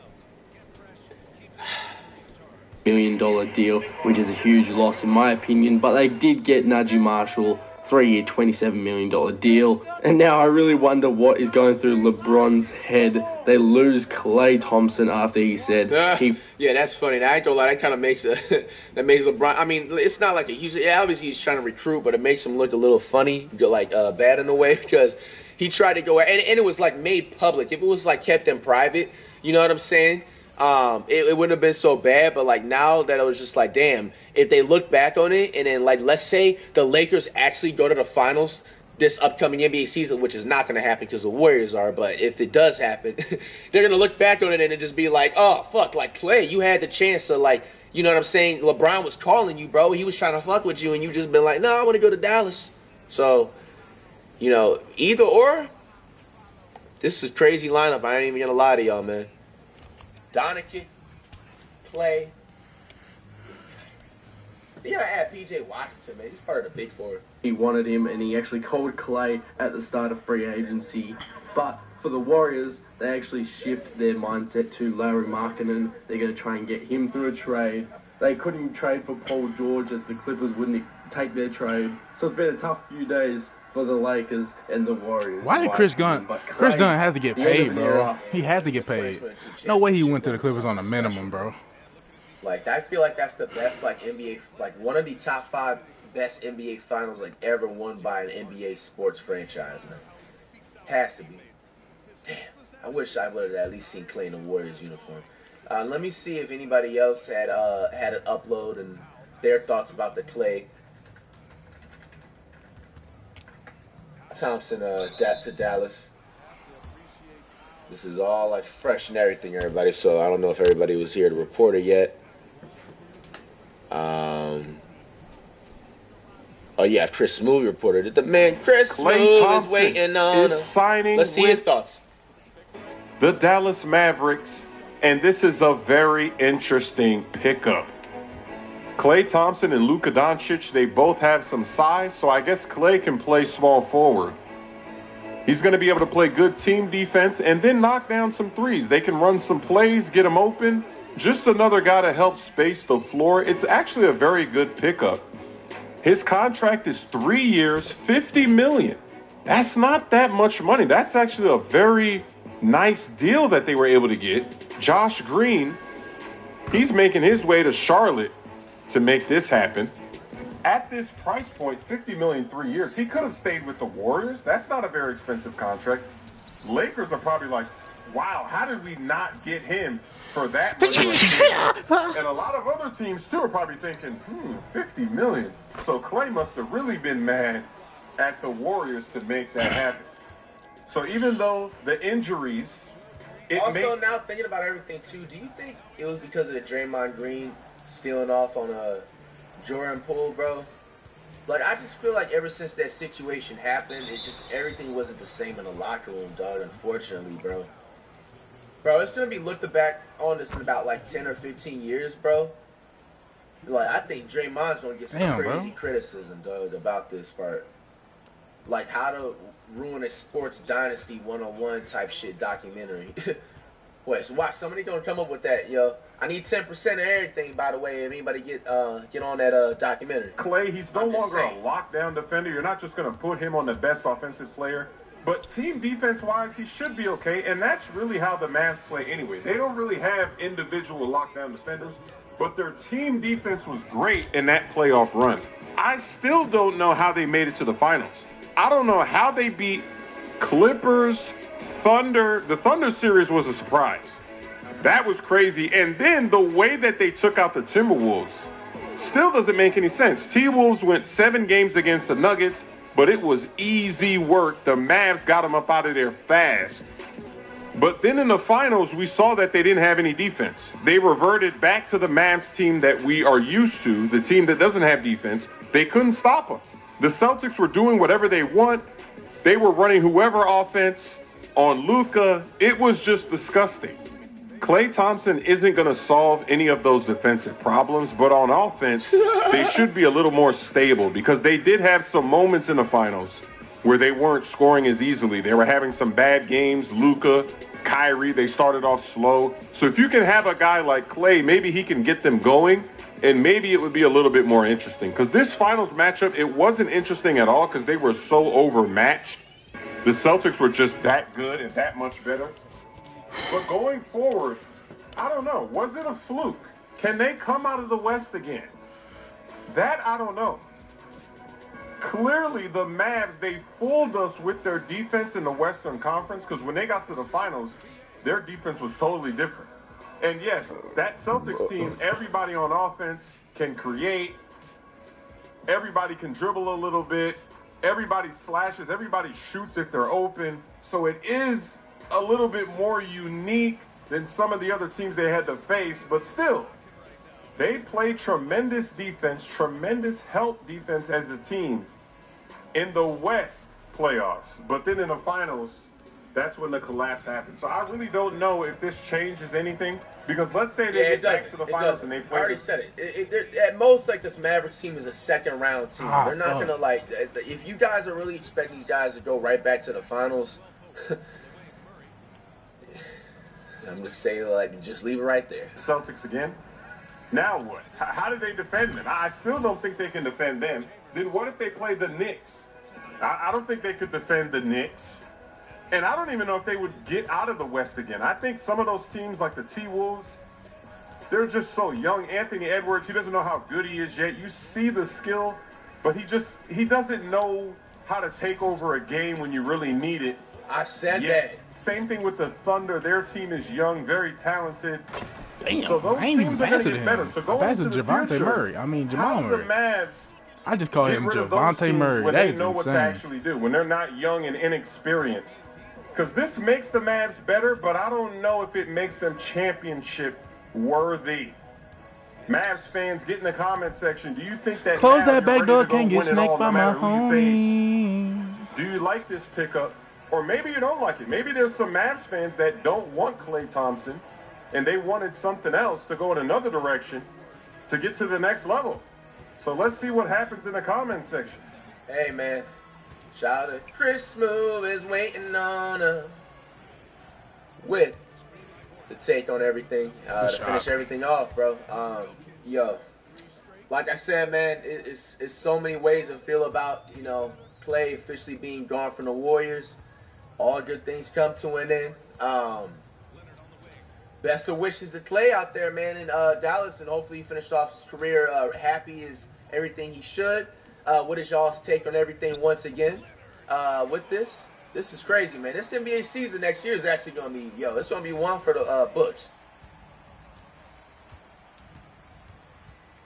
$1 million deal, which is a huge loss in my opinion. But they did get Najee Marshall 3-year, $27 million deal. And now I really wonder what is going through LeBron's head. They lose Klay Thompson after he said yeah, that's funny. Now, I ain't gonna lie, that kind of makes that makes LeBron. I mean, it's not like obviously he's trying to recruit, but it makes him look a little funny, like bad in a way, because he tried to go and it was like made public. If it was like kept in private, you know what I'm saying? It wouldn't have been so bad, but like now that it was just like, damn, if they look back on it and then like, let's say the Lakers actually go to the finals this upcoming NBA season, which is not going to happen because the Warriors are, but if it does happen, they're going to look back on it and just be like, oh, fuck, like Klay, you had the chance to like, you know what I'm saying? LeBron was calling you, bro. He was trying to fuck with you and you just been like, no, I want to go to Dallas. So, you know, either or, this is crazy lineup. I ain't even going to lie to y'all, man. Doncic, Klay. You gotta add P.J. Washington, man. He's part of the big four. He wanted him, and he actually called Klay at the start of free agency. But for the Warriors, they actually shift their mindset to Lauri Markkanen. They're going to try and get him through a trade. They couldn't trade for Paul George as the Clippers wouldn't take their trade. So it's been a tough few days for the Lakers and the Warriors. Why did Chris Dunn have to get paid, bro? He had to get paid. No way he went to the Clippers on a minimum, bro. Like, I feel like that's the best, like, NBA, like, one of the top 5 best NBA finals, like, ever won by an NBA sports franchise, man. Has to be. Damn. I wish I would have at least seen Klay in the Warriors uniform. Let me see if anybody else had an upload and their thoughts about the Klay Thompson to Dallas. This is all like fresh and everything, everybody. So I don't know if everybody was here to report it yet. Oh yeah, Chris Smooth reported it. The man Chris Smooth is waiting on him. Signing. Let's see his thoughts. The Dallas Mavericks, and this is a very interesting pickup. Klay Thompson and Luka Doncic, they both have some size, so I guess Klay can play small forward. He's going to be able to play good team defense and then knock down some threes. They can run some plays, get him open. Just another guy to help space the floor. It's actually a very good pickup. His contract is 3 years, $50 million. That's not that much money. That's actually a very nice deal that they were able to get. Josh Green, he's making his way to Charlotte to make this happen. At this price point, $50 million 3 years, he could have stayed with the Warriors. That's not a very expensive contract. Lakers are probably like, wow, how did we not get him for that much? And a lot of other teams, too, are probably thinking, $50 million. So Klay must have really been mad at the Warriors to make that happen. So even though the injuries... Now thinking about everything, too, do you think it was because of the Draymond Green stealing off on a Jordan Poole, bro? Like, I just feel like ever since that situation happened, everything wasn't the same in the locker room, dog, unfortunately, bro. Bro, it's going to be looked back on this in about, like, 10 or 15 years, bro. Like, I think Draymond's going to get some crazy criticism, dog, about this part. Like, how to ruin a sports dynasty 101 type shit documentary. Wait, so watch, somebody gonna come up with that, yo. I need 10% of everything, by the way, if anybody get on that documentary. Klay, he's no longer a lockdown defender. You're not just gonna put him on the best offensive player. But team defense-wise, he should be okay, and that's really how the Mavs play anyway. They don't really have individual lockdown defenders, but their team defense was great in that playoff run. I still don't know how they made it to the finals. I don't know how they beat Clippers, Thunder. The Thunder series was a surprise. That was crazy. And then the way that they took out the Timberwolves still doesn't make any sense. T-Wolves went 7 games against the Nuggets, but it was easy work. The Mavs got them up out of there fast. But then in the finals, we saw that they didn't have any defense. They reverted back to the Mavs team that we are used to, the team that doesn't have defense. They couldn't stop them. The Celtics were doing whatever they want. They were running whoever offense on Luka. It was just disgusting. Klay Thompson isn't going to solve any of those defensive problems, but on offense, they should be a little more stable because they did have some moments in the finals where they weren't scoring as easily. They were having some bad games. Luka, Kyrie, they started off slow. So if you can have a guy like Klay, maybe he can get them going and maybe it would be a little bit more interesting. Because this finals matchup, it wasn't interesting at all because they were so overmatched. The Celtics were just that good and that much better. But going forward, I don't know. Was it a fluke? Can they come out of the West again? That I don't know. Clearly, the Mavs, they fooled us with their defense in the Western Conference because when they got to the finals, their defense was totally different. And yes, that Celtics team, everybody on offense can create. Everybody can dribble a little bit. Everybody slashes. Everybody shoots if they're open. So it is a little bit more unique than some of the other teams they had to face. But still, they play tremendous defense, tremendous help defense as a team in the West playoffs. But then in the finals, that's when the collapse happened. So I really don't know if this changes anything. Because let's say they get back to the finals and they play. I already said it. At most, like, this Mavericks team is a second-round team. They're not going to, like, if you guys are really expecting these guys to go right back to the finals, I'm just saying, like, just leave it right there. Celtics again? Now what? How do they defend them? I still don't think they can defend them. Then what if they play the Knicks? I don't think they could defend the Knicks. And I don't even know if they would get out of the West again. I think some of those teams like the T-Wolves, they're just so young. Anthony Edwards, he doesn't know how good he is yet. You see the skill, but he doesn't know how to take over a game when you really need it. I've said that. Same thing with the Thunder. Their team is young, very talented. Damn, so those teams are going to get better. So going into the future, Murray. I mean, Jamal Murray. The Mavs I just call him Javante Murray. When that they is know insane. what to actually do, when they're not young and inexperienced. Because this makes the Mavs better, but I don't know if it makes them championship worthy. Mavs fans, get in the comment section. Do you think that close Mavs that back door? Can't get snaked by my homies. Do you like this pickup? Or maybe you don't like it. Maybe there's some Mavs fans that don't want Klay Thompson, and they wanted something else to go in another direction to get to the next level. So let's see what happens in the comment section. Hey, man. Shout out to Chris Smooth is waiting on us with the take on everything to finish everything off, bro. Yo, like I said, man, it's so many ways to feel about, you know, Klay officially being gone from the Warriors. All good things come to an end. Best of wishes to Klay out there, man, in Dallas, and hopefully he finished off his career happy as everything he should. What is y'all's take on everything once again? With this? This is crazy, man. This NBA season next year is actually going to be, it's going to be one for the books.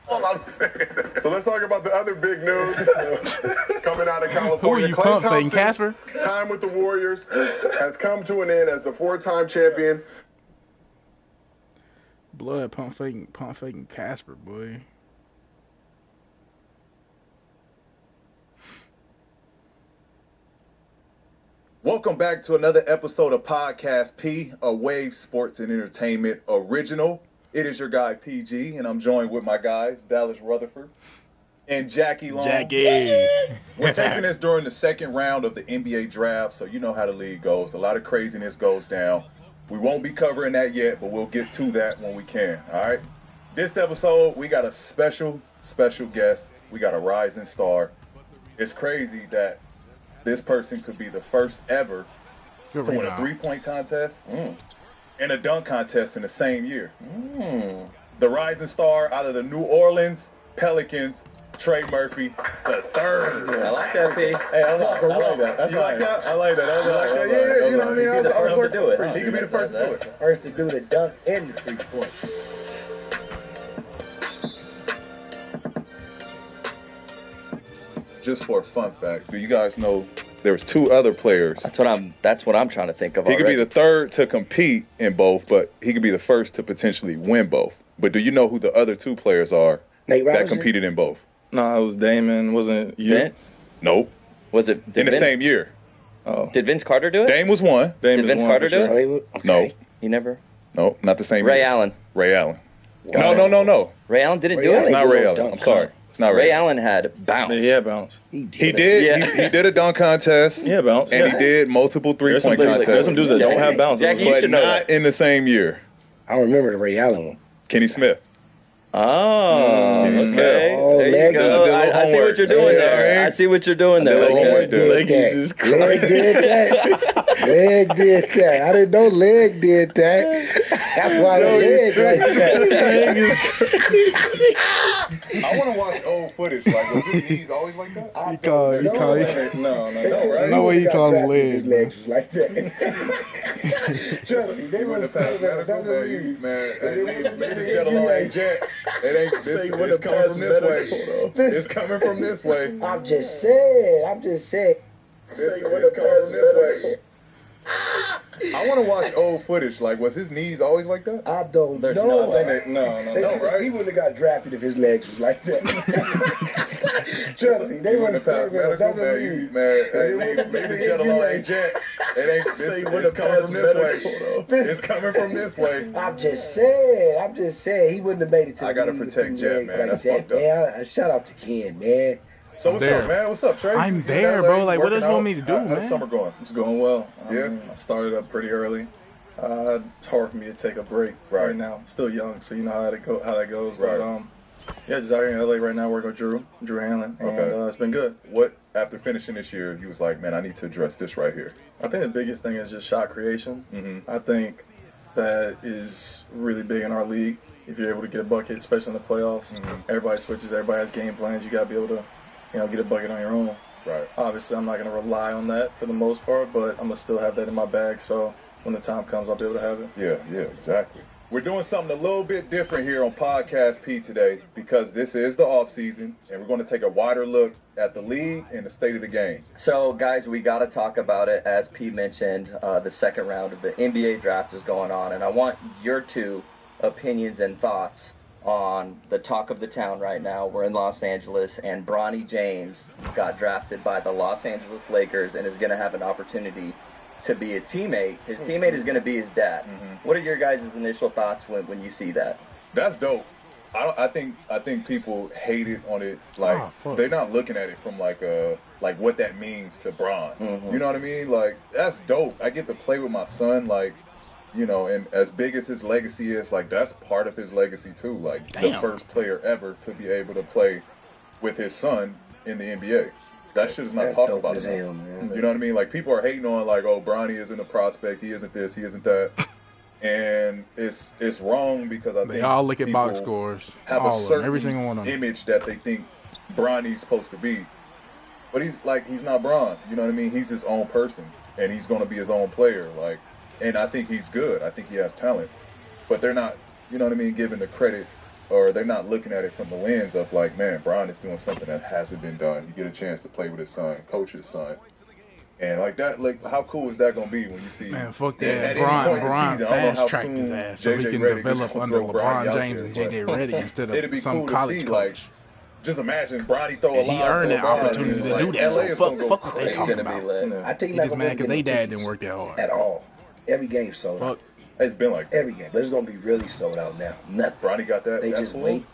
So let's talk about the other big news coming out of California. Who are you, Pump Faking Casper? Time with the Warriors has come to an end as the 4-time champion. Blood Pump Faking Casper, boy. Welcome back to another episode of Podcast P, a Wave Sports and Entertainment original. It is your guy PG, and I'm joined with my guys Dallas Rutherford and Jackie Long. Jackie. We're taking this during the second round of the NBA draft, so you know how the league goes. A lot of craziness goes down. We won't be covering that yet, but we'll get to that when we can. All right. This episode, we got a special guest. We got a rising star. It's crazy that this person could be the first ever to win a three-point contest and a dunk contest in the same year. The rising star out of the New Orleans Pelicans, Trey Murphy, the third. I like that, P. Hey, I like that. That's you like that? I like that. Yeah, you know what I mean? He could be the first to do it. He could be the first to do it. First to do the dunk and the three-point. Just for a fun fact, do you guys know there was two other players? That's what I'm trying to think of. He could be the third to compete in both, but he could be the first to potentially win both. But do you know who the other two players are that competed in both? No, it was Damon. Wasn't you? Vince? Nope. Was it in the same year? Oh. Did Vince Carter do it? Dame was one. Did Vince Carter do it? Okay. No. He never? No, not the same Ray year. Allen. Ray Allen. Wow. No. Ray Allen didn't do it? It's not Ray Allen. I'm sorry. It's not Ray Allen had bounce. He had bounce. He did. Yeah. He did a dunk contest. Yeah, bounce. And he did multiple three-point contests. There's some dudes that don't have bounce. Jackie, you but should know not that. in the same year. I remember the Ray Allen one. Kenny Smith. Oh, okay. Oh, there you go. I see what you're doing there. I see what you're doing there. Leg did that. Leg did that. Leg did that. I didn't know Leg did that. That's why the leg like that. Leg is crazy. I want to watch old footage. Like, was his knees always like that? No way you call him leg. His legs was like that. Trust me, they would have passed medical, man. Ladies and gentlemen, hey, Jet. It ain't this. It's coming from this way. It's coming from this way. I'm just saying. It's coming from this way. I want to watch old footage. Like, was his knees always like that? I don't know. No, right? He wouldn't have got drafted if his legs was like that. Trust me, they wouldn't have passed medical, man. Ladies and gentlemen, hey, Jet. It ain't this. It's coming from this way. It's coming from this way. I'm just saying. He wouldn't have made it to the I gotta league protect Jet, man. That's fucked up. Man, shout out to Ken, man. So what's up, man? What's up, Trey? I'm there, bro. Like, what else you want me to do, man? How's summer going? It's going well. Yeah. I started up pretty early. It's hard for me to take a break right now. Still young, so you know how that goes. Right. But just out here in LA right now, working with Drew Hanlon, and it's been good. What after finishing this year, you was like, man, I need to address this right here? I think the biggest thing is just shot creation. Mm-hmm. I think that is really big in our league. If you're able to get a bucket, especially in the playoffs, everybody switches, everybody has game plans. You got to be able to, get a bucket on your own. Right. Obviously, I'm not going to rely on that for the most part, but I'm going to still have that in my bag. So when the time comes, I'll be able to have it. Yeah, exactly. We're doing something a little bit different here on Podcast P today because this is the off season, and we're going to take a wider look at the league and the state of the game. So, guys, we got to talk about it. As P mentioned, the second round of the NBA draft is going on, and I want your two opinions and thoughts on the talk of the town right now. We're in Los Angeles, and Bronny James got drafted by the Los Angeles Lakers and is going to have an opportunity to be a teammate. His teammate is going to be his dad. What are your guys' initial thoughts when you see that? That's dope. I think people hate it on it. Like, they're not looking at it from like what that means to Bron. You know what I mean? Like, that's dope. I get to play with my son, like, and as big as his legacy is, like, that's part of his legacy too. Like, the first player ever to be able to play with his son in the NBA. That shit is not talked about enough. You know what I mean? Like, people are hating on, like, oh, Bronny isn't a prospect, he isn't this, he isn't that. And it's wrong because I think they all look at box scores. Have a certain every single one of them. image that they think Bronny's supposed to be. But he's not Bron. You know what I mean? He's his own person, and he's going to be his own player. Like, and I think he's good. I think he has talent. But they're not, giving the credit, or they're not looking at it from the lens of, like, man, Bron is doing something that hasn't been done. You get a chance to play with his son, coach his son. And, like, that, like, how cool is that going to be when you see... Man, fuck that. Bron fast-tracked his ass so he can develop under LeBron James and J.J. Redick instead of some college coach. Like, just imagine Bronny throw a lot. He earned that opportunity to do that. So fuck what they talking about. I think he just mad because they dad didn't work that hard. At all. Every game sold out. It's been like that. Every game. But it's going to be really sold out now. Nothing. Bronny got that. They just wait.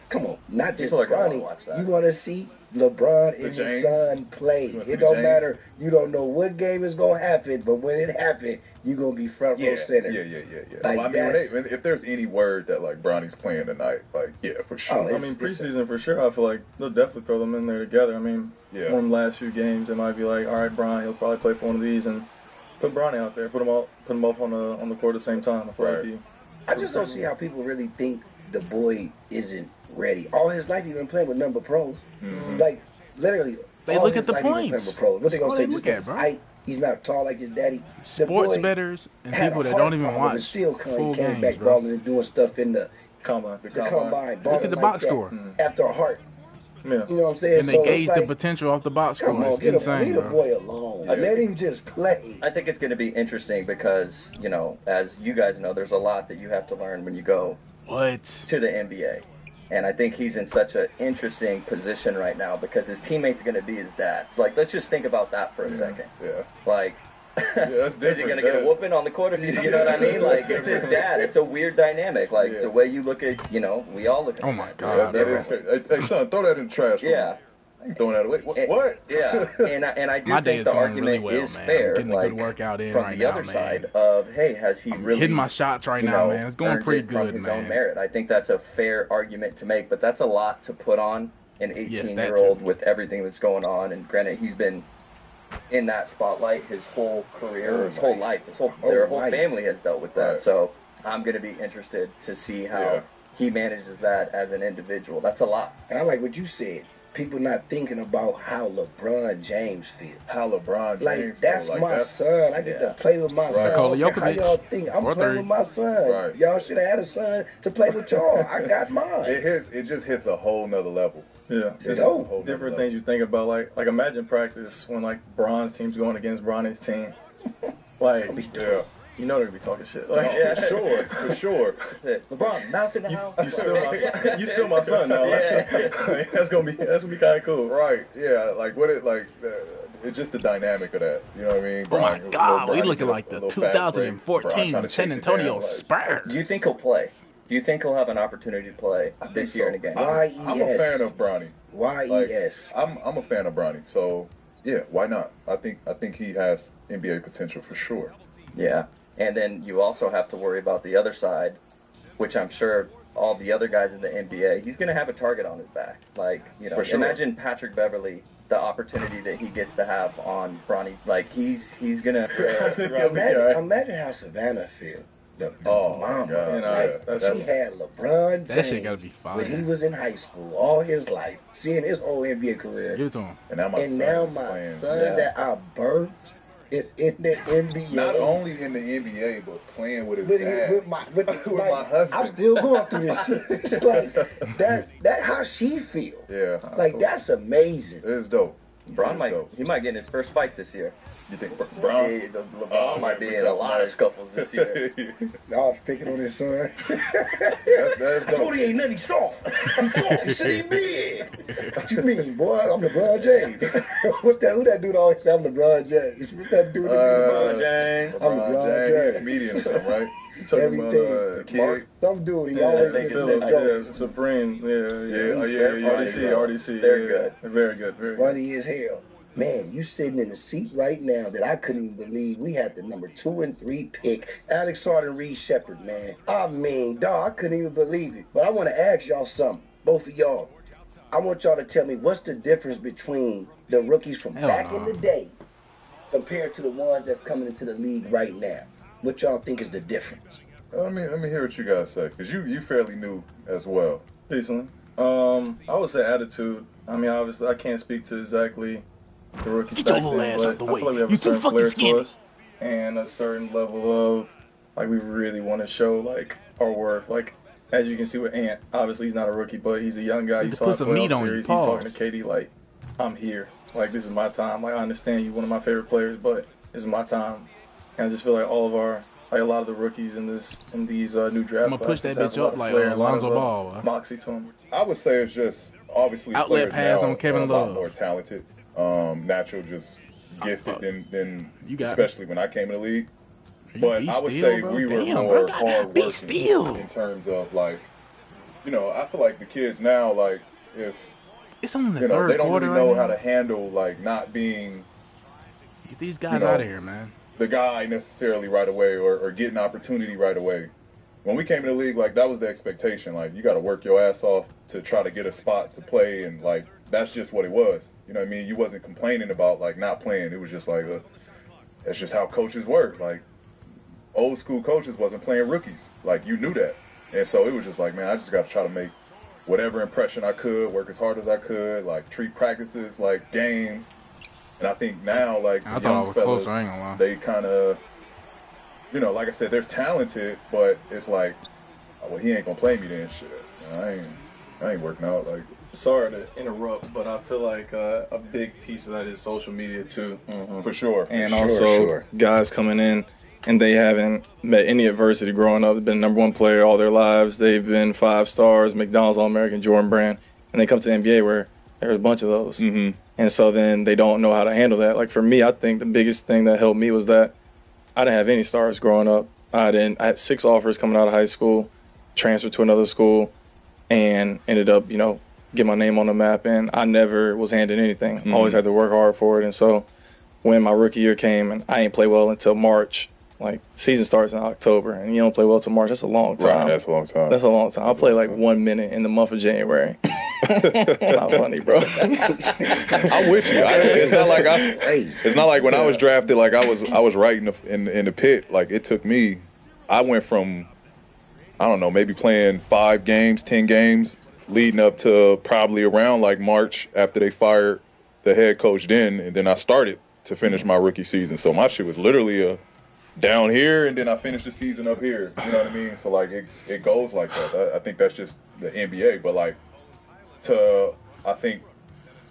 Come on. Not just People Bronny. You want to see LeBron and his son play. It don't matter. You don't know what game is going to happen, but when it happens, you're going to be front row center. Yeah. Like, I mean, if there's any word that, like, Bronny's playing tonight, like, yeah, for sure. I mean, preseason for sure, I feel like they'll definitely throw them in there together. I mean, one of the last few games, it might be like, all right, Bron, he'll probably play for one of these, and put Bronny out there, put them both on the court at the same time. I just don't see how people really think the boy isn't ready. All his life he's been playing with number pros. Like, literally, they look at the points. What they gonna say? Just because he's not tall like his daddy. Sports bettors and people that don't even watch still full came games, back balling and doing stuff in the combine. Look at the box score after a heart. Yeah. You know what I'm saying? And they gauge the potential off the box score. It's insane, leave the boy alone. Let him just play. I think it's going to be interesting because, as you guys know, there's a lot that you have to learn when you go to the NBA. And I think he's in such an interesting position right now because his teammate's going to be his dad. Like, let's just think about that for a second. Yeah. Like, that's is he going to get a whooping on the court? You know what I mean? Like, it's his dad. It's a weird dynamic. Like, the way you look at, we all look at Oh, my God. That is crazy. Hey, son, throw that in the trash. Yeah. I'm throwing that away. What? Yeah, and I do think the argument is fair. I'm getting a good workout in from right the now, other man. side of, hey, has he really hitting my shots right now, man? It's going pretty good, from his man. own merit? I think that's a fair argument to make, but that's a lot to put on an 18-year-old with everything that's going on. And granted, he's been in that spotlight his whole career, his whole life, their whole family has dealt with that. Right. So I'm going to be interested to see how he manages that as an individual. That's a lot. And I like what you said. People not thinking about how LeBron James feels. How LeBron James like, that's my son. I get to play with my son. How y'all think? I'm playing with my son. Right. Y'all should have had a son to play with y'all. I got mine. It just hits a whole nother level. Yeah, it's different things you think about. Like imagine practice when like Bron's team's going against Bronny's team. Like, you know they're gonna be talking shit. Like, for sure. LeBron, mouse in the house. You still my son now. Like, that's gonna be kind of cool. Right. Yeah. Like it's just the dynamic of that. You know what I mean? Oh my God, we looking like the 2014 San Antonio Spurs. Do you think he'll play? Do you think he'll have an opportunity to play this year in a game? I'm a fan of Bronny. Y-E-S. I'm a fan of Bronny. So yeah, why not? I think he has NBA potential for sure. Yeah. And then you also have to worry about the other side, which I'm sure all the other guys in the NBA, he's going to have a target on his back. Like, you know, imagine Patrick Beverley, the opportunity that he gets to have on Bronny. Like, he's going to... Imagine how Savannah feels. The mama, she had LeBron James. That shit gotta be fire. When he was in high school, all his life, seeing his whole NBA career. Give it to him. And now my son that I birthed is in the NBA. Not only in the NBA, but playing with his dad. With my husband. I'm still going through this shit. It's like that's how she feels. Yeah. Like that's amazing. It's dope. Bron might get in his first fight this year. You think Bron? LeBron might be in a lot of scuffles this year. Y'all picking on his son. That's I told he ain't nothing soft. He's soft. He should be big. What you mean, boy? I'm LeBron James. Who that dude always say I'm LeBron James? What's that dude? LeBron James. I'm LeBron James. Comedian or something, right? Everything. Some dude, he always makes a Supreme. RDC. They're good. Very good. Very good. Funny as hell. Man, you sitting in the seat right now that I couldn't even believe we had the number 2 and 3 pick, Alex Harden, Reed Shepherd, man. I mean, dog, I couldn't even believe it. But I want to ask y'all something, both of y'all. I want y'all to tell me what's the difference between the rookies from back in the day compared to the ones that's coming into the league right now. What y'all think is the difference? Let me hear what you guys say, because you fairly new as well. Decently. I would say attitude. I mean, obviously, I can't speak to exactly the rookies back then, but I feel like we have a certain flair to us and a certain level of, like, we really want to show, like, our worth. Like, as you can see with Ant, obviously he's not a rookie, but he's a young guy. You saw the playoff series. He's talking to KD like, I'm here. Like, this is my time. Like, I understand you're one of my favorite players, but this is my time. And I just feel like all of our, like, a lot of the rookies in these new draft I'm gonna push that bitch up like Lonzo Ball. Moxie to him. I would say it's just obviously outlet pass on Kevin Love. A lot more talented, natural, just gifted than especially when I came in the league. But I would say we were more hard working in terms of, like, you know, I feel like the kids now, like, if it's on the they don't really know how to handle, like, not being get these guys out of here, man. The guy necessarily right away or get an opportunity right away. When we came in the league, like, that was the expectation. Like, you got to work your ass off to try to get a spot to play, and, like, that's just what it was. You know what I mean? You wasn't complaining about, like, not playing. It was just like, that's just how coaches work. Like, old school coaches wasn't playing rookies. Like, you knew that. And so it was just like, man, I just got to try to make whatever impression I could, work as hard as I could, like, treat practices like games. And I think now, like, the young fellas, they kind of, you know, like I said, they're talented, but it's like, oh, well, he ain't going to play me then, shit. I ain't working out. Like, sorry to interrupt, but I feel like a big piece of that is social media, too. Mm-hmm. For sure. And also guys coming in, and they haven't met any adversity growing up. They've been number one player all their lives. They've been 5 stars, McDonald's All-American, Jordan Brand. And they come to the NBA where there's a bunch of those. Mm-hmm. And so then they don't know how to handle that. Like, for me, I think the biggest thing that helped me was that I didn't have any stars growing up. I had 6 offers coming out of high school, transferred to another school, and ended up, you know, get my name on the map, and I never was handed anything. I always had to work hard for it. And so when my rookie year came and I ain't play well until March, like season starts in October and you don't play well till March, that's a long time. Right, that's a long time. That's a long time. I'll play like 1 minute in the month of January. It's not funny, bro. I'm with you. It's not like when I was drafted, like I was right in the pit. Like it took me, I went from, I don't know, maybe playing 5 games, 10 games, leading up to probably around like March after they fired the head coach and then I started to finish my rookie season. So my shit was literally down here, and then I finished the season up here. You know what I mean? So like it goes like that. I think that's just the NBA. But like I think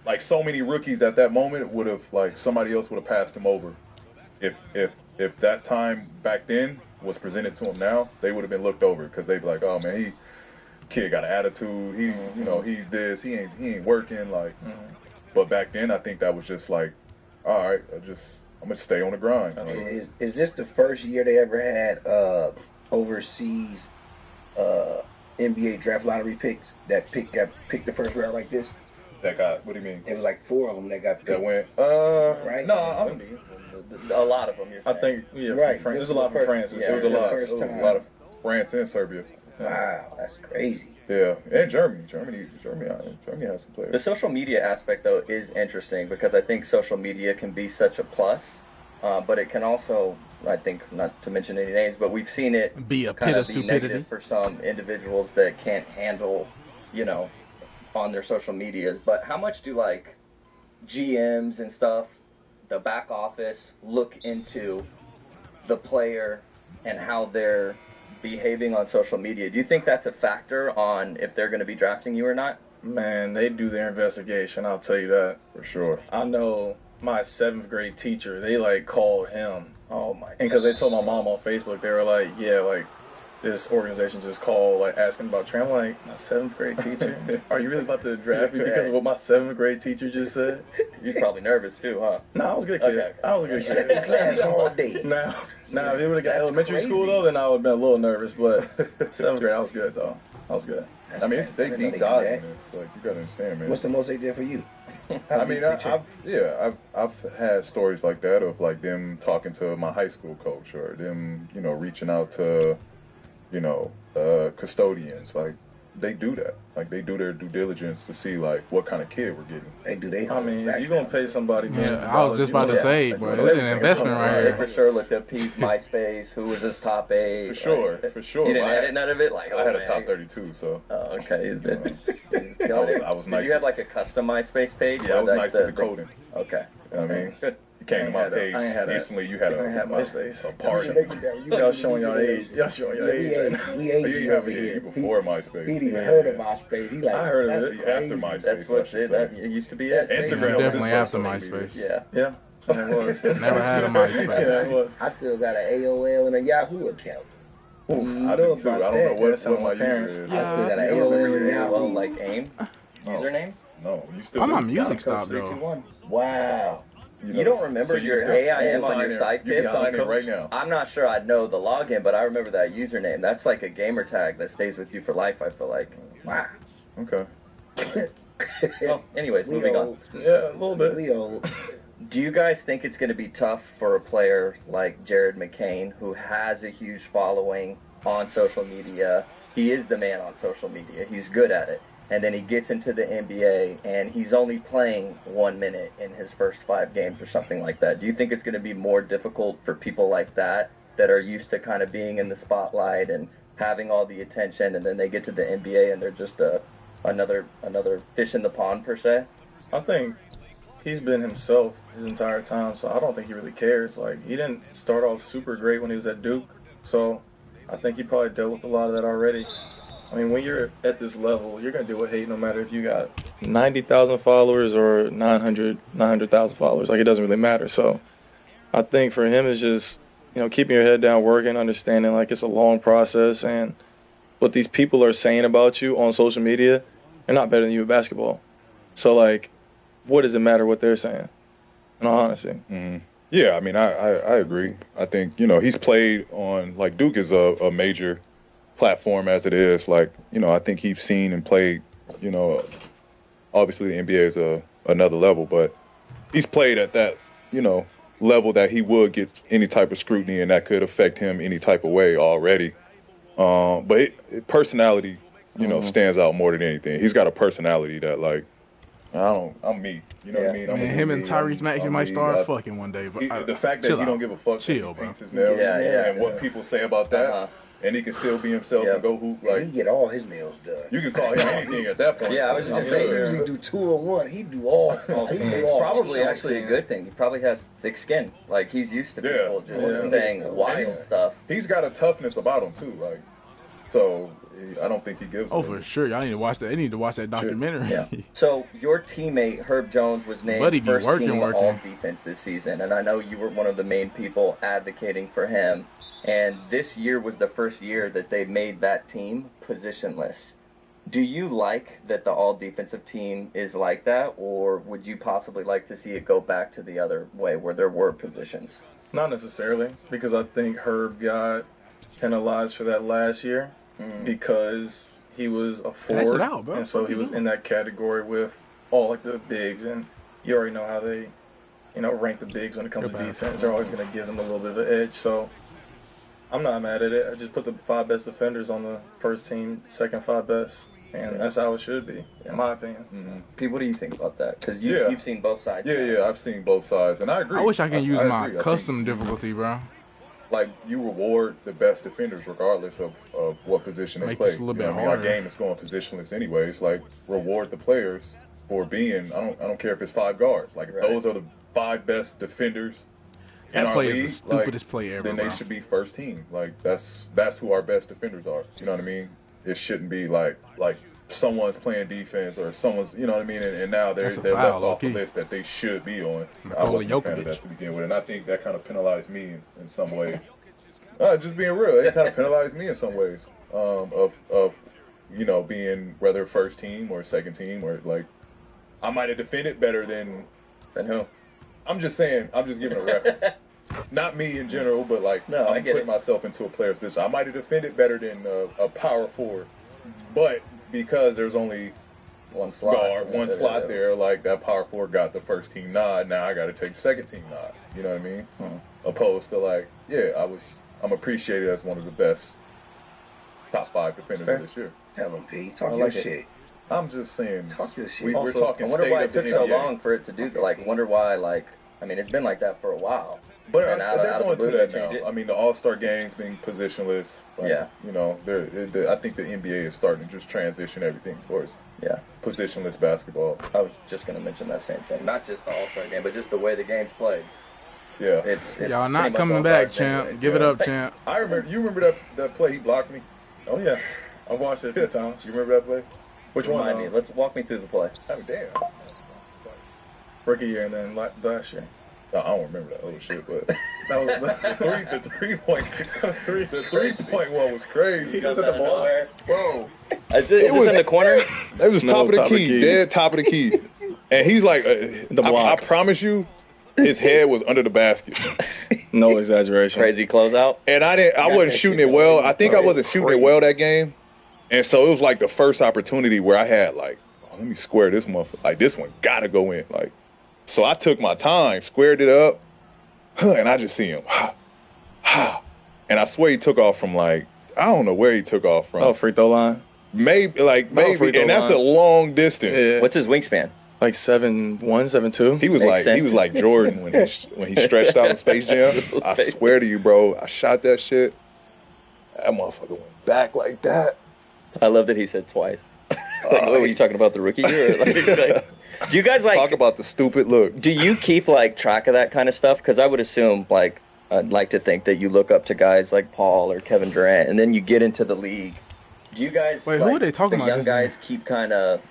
like so many rookies at that moment would have, like, somebody else would have passed him over. If that time back then was presented to him now, they would have been looked over because they'd be like, oh man, kid got an attitude. He you know, he's this. He ain't working. Like, but back then I think that was just like, all right, I'm gonna stay on the grind. Is this the first year they ever had overseas NBA draft lottery picks got picked the first round like this? What do you mean? It was like 4 of them that got picked. That went, right? No, a lot of them. I think, right. There's a lot from France. There was a lot of France and Serbia. Wow, that's crazy. Yeah, and Germany has some players. The social media aspect, though, is interesting because I think social media can be such a plus, but it can also, I think, not to mention any names, but we've seen it be a kind pit of of be stupidity negative for some individuals that can't handle, on their social medias. But how much do, like, GMs and stuff, the back office, look into the player and how they're behaving on social media? Do you think that's a factor on if they're going to be drafting you or not? Man, they do their investigation, I'll tell you that. For sure. I know my 7th grade teacher, they like called him. Oh my God. And because they told my mom on Facebook, they were like, yeah, like this organization just called, like asking about Trey. I'm like, my 7th grade teacher? Are you really about to draft me because of what my 7th grade teacher just said? You're probably nervous too, huh? No, I was a good kid. Okay. I was a good kid. In class all day. Now, if it would have got elementary school though, then I would have been a little nervous. But 7th grade, I was good though. I was good. I mean, they deep dive in this. Like, you gotta understand, man. What's the most they did for you? I mean, I've had stories like that of like them talking to my high school coach or them, reaching out to, custodians. Like, they do that. Like, they do their due diligence to see like what kind of kid we're getting. I mean, if you're gonna pay somebody. I was just about to say, bro, it's an investment right here. They for sure looked up P's MySpace. Who was his top 8? For sure. You didn't edit none of it. Like, I had a top 32, so. Oh, okay. I was nice. Did you have like a custom MySpace page? Yeah, I was nice with the coding. Okay. You know what I mean? Good. You came to my page instantly. You had MySpace. A party. Y'all showing your age. Y'all showing your age. We aged you over here here. before MySpace. He didn't even heard of MySpace. He like, I heard of it after MySpace. That's what it used to be. It. Instagram definitely after MySpace. Yeah. Yeah. It was. Never had a MySpace. Yeah, it was. I still got an AOL and a Yahoo account. I do too. I don't know what my user is. I still got an AOL and Yahoo. Well, like AIM username? No, you still. I'm on music stop though. 321. Wow. You don't remember your AIM on your sidekick? You can sign in right now. I'm not sure I'd know the login, but I remember that username. That's like a gamer tag that stays with you for life, I feel like. Wow. Okay. Well, anyways, moving on. Yeah, a little bit. We old. Do you guys think it's going to be tough for a player like Jared McCain, who has a huge following on social media? He is the man on social media. He's good at it. And then he gets into the NBA, and he's only playing 1 minute in his first 5 games or something like that. Do you think it's going to be more difficult for people like that are used to kind of being in the spotlight and having all the attention, and then they get to the NBA and they're just another fish in the pond, per se? I think he's been himself his entire time, so I don't think he really cares. Like, he didn't start off super great when he was at Duke, so I think he probably dealt with a lot of that already. I mean, when you're at this level, you're going to deal with hate no matter if you got 90,000 followers or 900,000 followers. Like, it doesn't really matter. So I think for him it's just, keeping your head down, working, understanding, like, it's a long process. And what these people are saying about you on social media, they're not better than you at basketball. So, like, what does it matter what they're saying? In all honesty. Mm-hmm. Yeah, I mean, I agree. I think, he's played on, like, Duke is a major platform as it is. Like, I think he's seen and played, Obviously, the NBA is another level, but he's played at that, level that he would get any type of scrutiny and that could affect him any type of way already. But personality, stands out more than anything. He's got a personality that, like, I'm me. You know what I mean? Man, him and Tyrese Maxey might start fucking one day. But the fact that he don't give a fuck that he paints his nails and what people say about that, and he can still be himself and go hoop. Like, he get all his nails done. You can call him anything at that point. Yeah, I was just gonna say, he usually do 2 or 1. He do all. It's probably actually a good thing. He probably has thick skin. Like, he's used to people just saying wise stuff. He's got a toughness about him too. Like, so I don't think he gives. For sure. Y'all need to watch that. They need to watch that documentary. Yeah. So your teammate Herb Jones was named first team all defense this season, and I know you were one of the main people advocating for him. And this year was the first year that they made that team positionless. Do you like that the all-defensive team is like that, or would you possibly like to see it go back to the other way where there were positions? Not necessarily, because I think Herb got penalized for that last year because he was a forward, and so he was in that category with all like the bigs, and you already know how they, rank the bigs when it comes to defense. They're always going to give them a little bit of an edge, so I'm not mad at it. I just put the 5 best defenders on the first team, second 5 best, and that's how it should be, in my opinion. Pete, what do you think about that? Because you've seen both sides. Yeah, I've seen both sides, and I agree. I wish I can use my custom difficulty, bro. Like, you reward the best defenders regardless of what position they play. It a little bit harder. Our game is going positionless anyways. Like, reward the players for being, I don't care if it's 5 guards. Like, if those are the 5 best defenders in our league, is the stupidest play ever, then they should be first team. Like, that's who our best defenders are. You know what I mean? It shouldn't be like someone's playing defense or someone's, you know what I mean? And now they're left off the list that they should be on. I wasn't a fan of that to begin with, and I think that kind of penalized me in some ways. Just being real, it kind of penalized me in some ways of being whether first team or second team, or like I might have defended better than who? I'm just saying. I'm just giving a reference. Not me in general, but like I'm putting myself into a player's position. I might have defended better than a power forward, but because there's only one slot there, like that power forward got the first team nod. Now I got to take the second team nod. You know what I mean? Opposed to like, I'm appreciated as one of the best top 5 defenders of this year. Tell him, P. Talk your shit. I'm just saying. Talk your shit. We're talking. I wonder why it took so long for it to do that. Like, wonder why. Like, I mean, it's been like that for a while. But they're going to that now. I mean, the All-Star games being positionless. Like, I think the NBA is starting to just transition everything towards positionless basketball. I was just going to mention that same thing. Not just the All-Star game, but just the way the game's played. Yeah. It's y'all not coming back, champ. Anyway, Give it up, champ. I remember. You remember that play he blocked me? Oh yeah, I watched it a few times. You remember that play? Which one? Remind me. Let's walk me through the play. Oh damn. Rookie year and then last year. No, I don't remember that. Oh shit, but that was the 3-point one was crazy. He was at the block. Bro. It was in the corner. It was top of the key, dead top of the key. And he's like, the block. I promise you, his head was under the basket. No exaggeration. Crazy closeout. And I wasn't shooting it well. I think I wasn't shooting it well that game. And so it was like the first opportunity where I had like, let me square this motherfucker. Like, this one gotta go in. Like, so I took my time, squared it up, and I just see him. And I swear he took off from like, I don't know where he took off from. Oh, free throw line? Maybe, and that's a long distance. Yeah. What's his wingspan? Like 7'1", 7'2". He was like Jordan when he stretched out in Space Jam. I swear to you, bro, I shot that shit. That motherfucker went back like that. I love that he said twice. What were you talking about, the rookie year? Do you guys talk about the stupid look? Do you keep like track of that kind of stuff? Because I would assume I'd like to think that you look up to guys like Paul or Kevin Durant, and then you get into the league. Do you guys? Wait, who are they talking about? Young guys keep kind of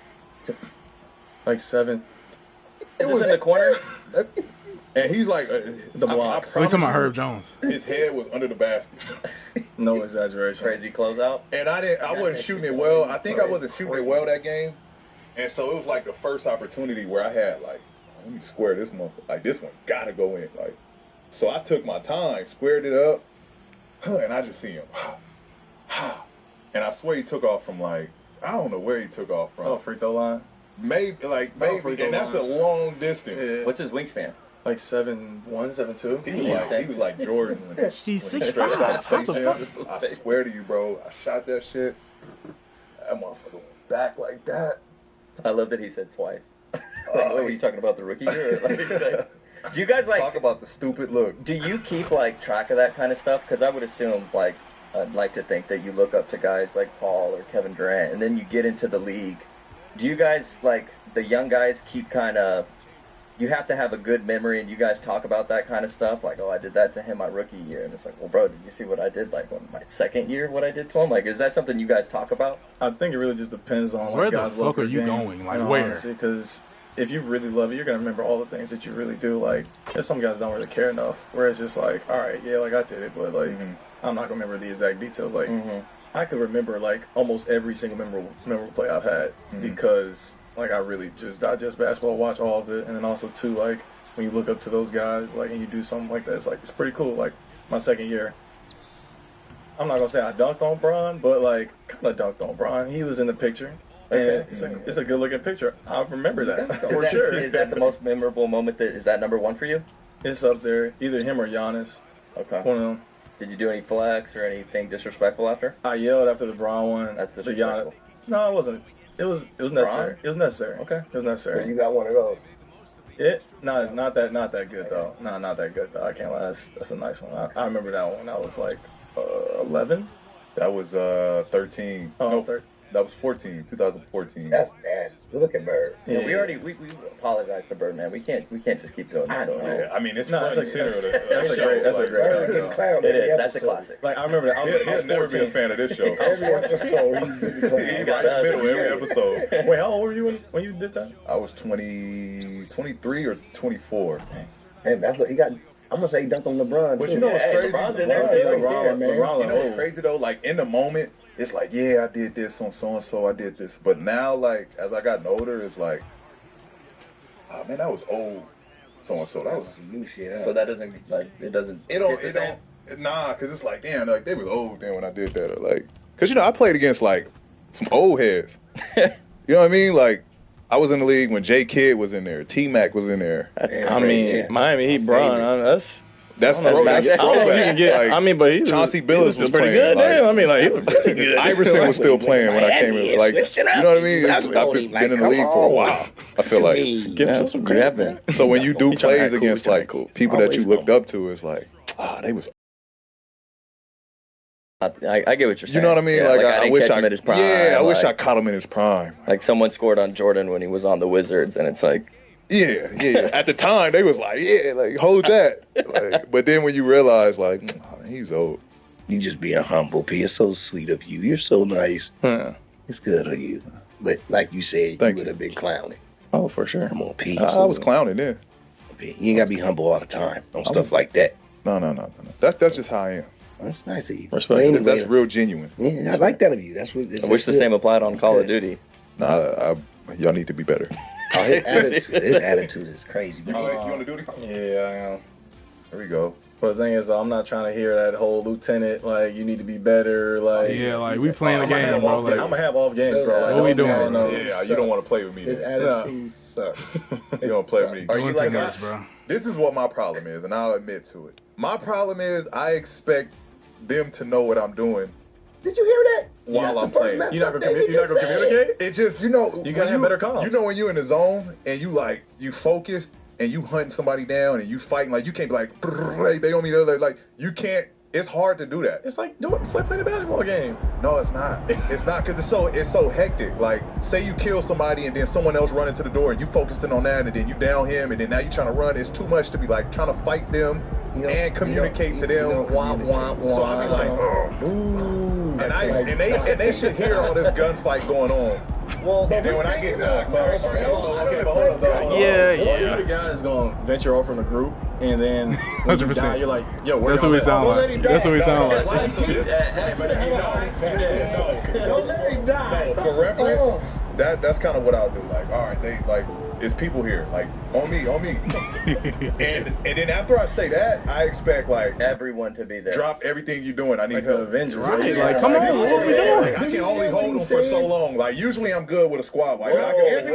like 7. It was in the corner. And he's like the block. We're talking about Herb Jones. His head was under the basket. No exaggeration. Crazy closeout. And I wasn't shooting it well. I think I wasn't shooting it well that game. And so it was like the first opportunity where I had like, let me square this motherfucker. Like, this one gotta go in. Like, so I took my time, squared it up, and I just see him. And I swear he took off from like, I don't know where he took off from. Oh, free throw line? maybe, and that's a long distance. Yeah. What's his wingspan? Like 7'1", 7'2". He was like Jordan. He's 6'5". I swear to you, bro. I shot that shit. That motherfucker went back like that. I love that he said twice. Were you talking about the rookie year? Do you guys talk about the stupid look? Do you keep track of that kind of stuff? Because I would assume I'd like to think that you look up to guys like Paul or Kevin Durant, and then you get into the league. Do you guys the young guys keep kind of? You have to have a good memory, and you guys talk about that kind of stuff, oh, I did that to him my rookie year, and it's well, bro, did you see what I did on my second year? What I did to him? Is that something you guys talk about? I think it really just depends on where the guys fuck are you game, going? Where? Because if you really love it, you're gonna remember all the things that you really do. There's some guys that don't really care enough, where it's just all right, yeah, I did it, but I'm not gonna remember the exact details. I could remember almost every single memorable play I've had because I really just digest basketball, watch all of it, and then also too when you look up to those guys and you do something like that, it's pretty cool. My second year, I'm not gonna say I dunked on Bron, but kind of dunked on Bron. He was in the picture. And it's a good looking picture. I remember that for sure. Is that the most memorable moment? Is that number one for you? It's up there, either him or Giannis. Okay. One of them. Did you do any flex or anything disrespectful after? I yelled after the Bron one. That's disrespectful. No, it wasn't. It was necessary. Bron? It was necessary. Okay. It was necessary. So you got one of those. Not that good though. No, not that good though. I can't lie. That's a nice one. I remember that one when I was 11. That was 13. Oh, no, 13. That was 2014. That's nasty. Look at Bird. Yeah, we apologize to Bird, man. We can't just keep doing that. It's fun. That's a great clown. It is. That's a classic. I remember that. He'll never be a fan of this show. Every episode, he's right in the middle every episode. Wait, how old were you when you did that? I was 23 or 24. Hey, that's what he got. I'm gonna say he dunked on LeBron. But you know what's crazy? LeBron's in there too. LeBron, you know what's crazy though? In the moment, it's yeah, I did this on so and so. I did this, but now as I gotten older, it's oh man, that was old. So and so. That was new shit. So that doesn't it doesn't. It don't. Nah, because it's damn, they was old then when I did that. Or because I played against some old heads. You know what I mean? I was in the league when J Kidd was in there, T Mac was in there. Miami Heat, Bron. That's throwback. But Chauncey Billups was pretty playing. Good. He was pretty good. Iverson was still playing when I came in. You know what I mean? I've been in the league for a while. I feel give him some credit. So when you do plays against people that you looked up to, it's they was. I get what you're saying. You know what I mean? Yeah, I wish him at his prime. Yeah, I wish I caught him in his prime. Someone scored on Jordan when he was on the Wizards, and it's Yeah. At the time, they was hold that. But then when you realize, he's old. You just being humble, P. It's so sweet of you. You're so nice. It's good of you. But like you said, you would have been clowning. Oh, for sure. Come on, P. I was clowning then. P. You ain't got to be humble all the time on stuff like that. No. That's just how I am. That's nice of you. Respect. Anyway, that's real genuine. Yeah, I like that of you. That's what. I wish the same applied on Call of Duty. Nah, y'all need to be better. Oh, his attitude is crazy. You on the duty? Yeah, I am. There we go. But the thing is, I'm not trying to hear that whole lieutenant, you need to be better, we playing the game, bro. I'm gonna have off games, bro. What we doing? Yeah, you don't want to play with me. His attitude sucks. You don't play with me. Are you this, bro? This is what my problem is, and I'll admit to it. My problem is I expect them to know what I'm doing. Did you hear that? While I'm playing. You're not gonna communicate? It just, you gotta have better comms. You know when you're in the zone and you focused and you hunting somebody down and you fighting, you can't be they on me, you can't. It's hard to do that. It's like playing a basketball game. No, it's not. It's not, because it's so hectic. Say you kill somebody and then someone else run into the door and you focusing on that and then you down him and then now you trying to run. It's too much to be trying to fight them and communicate to them. So I be ooh. And they should hear all this gunfight going on. Well, and then when I get yeah. You're the guy that's gonna venture off from the group, and then when 100%. You die, you're yo, that's what we sound like. That's what we sound like. Don't let him die. For reference, that's kind of what I'll do. Like, all right, they like, it's people here, like on me. and then after I say that, I expect like everyone to be there. Drop everything you're doing. I need like help. Avengers. Right, like come on, what are we doing? I can only hold them for so long. Like usually I'm good with a squad. Like, I can,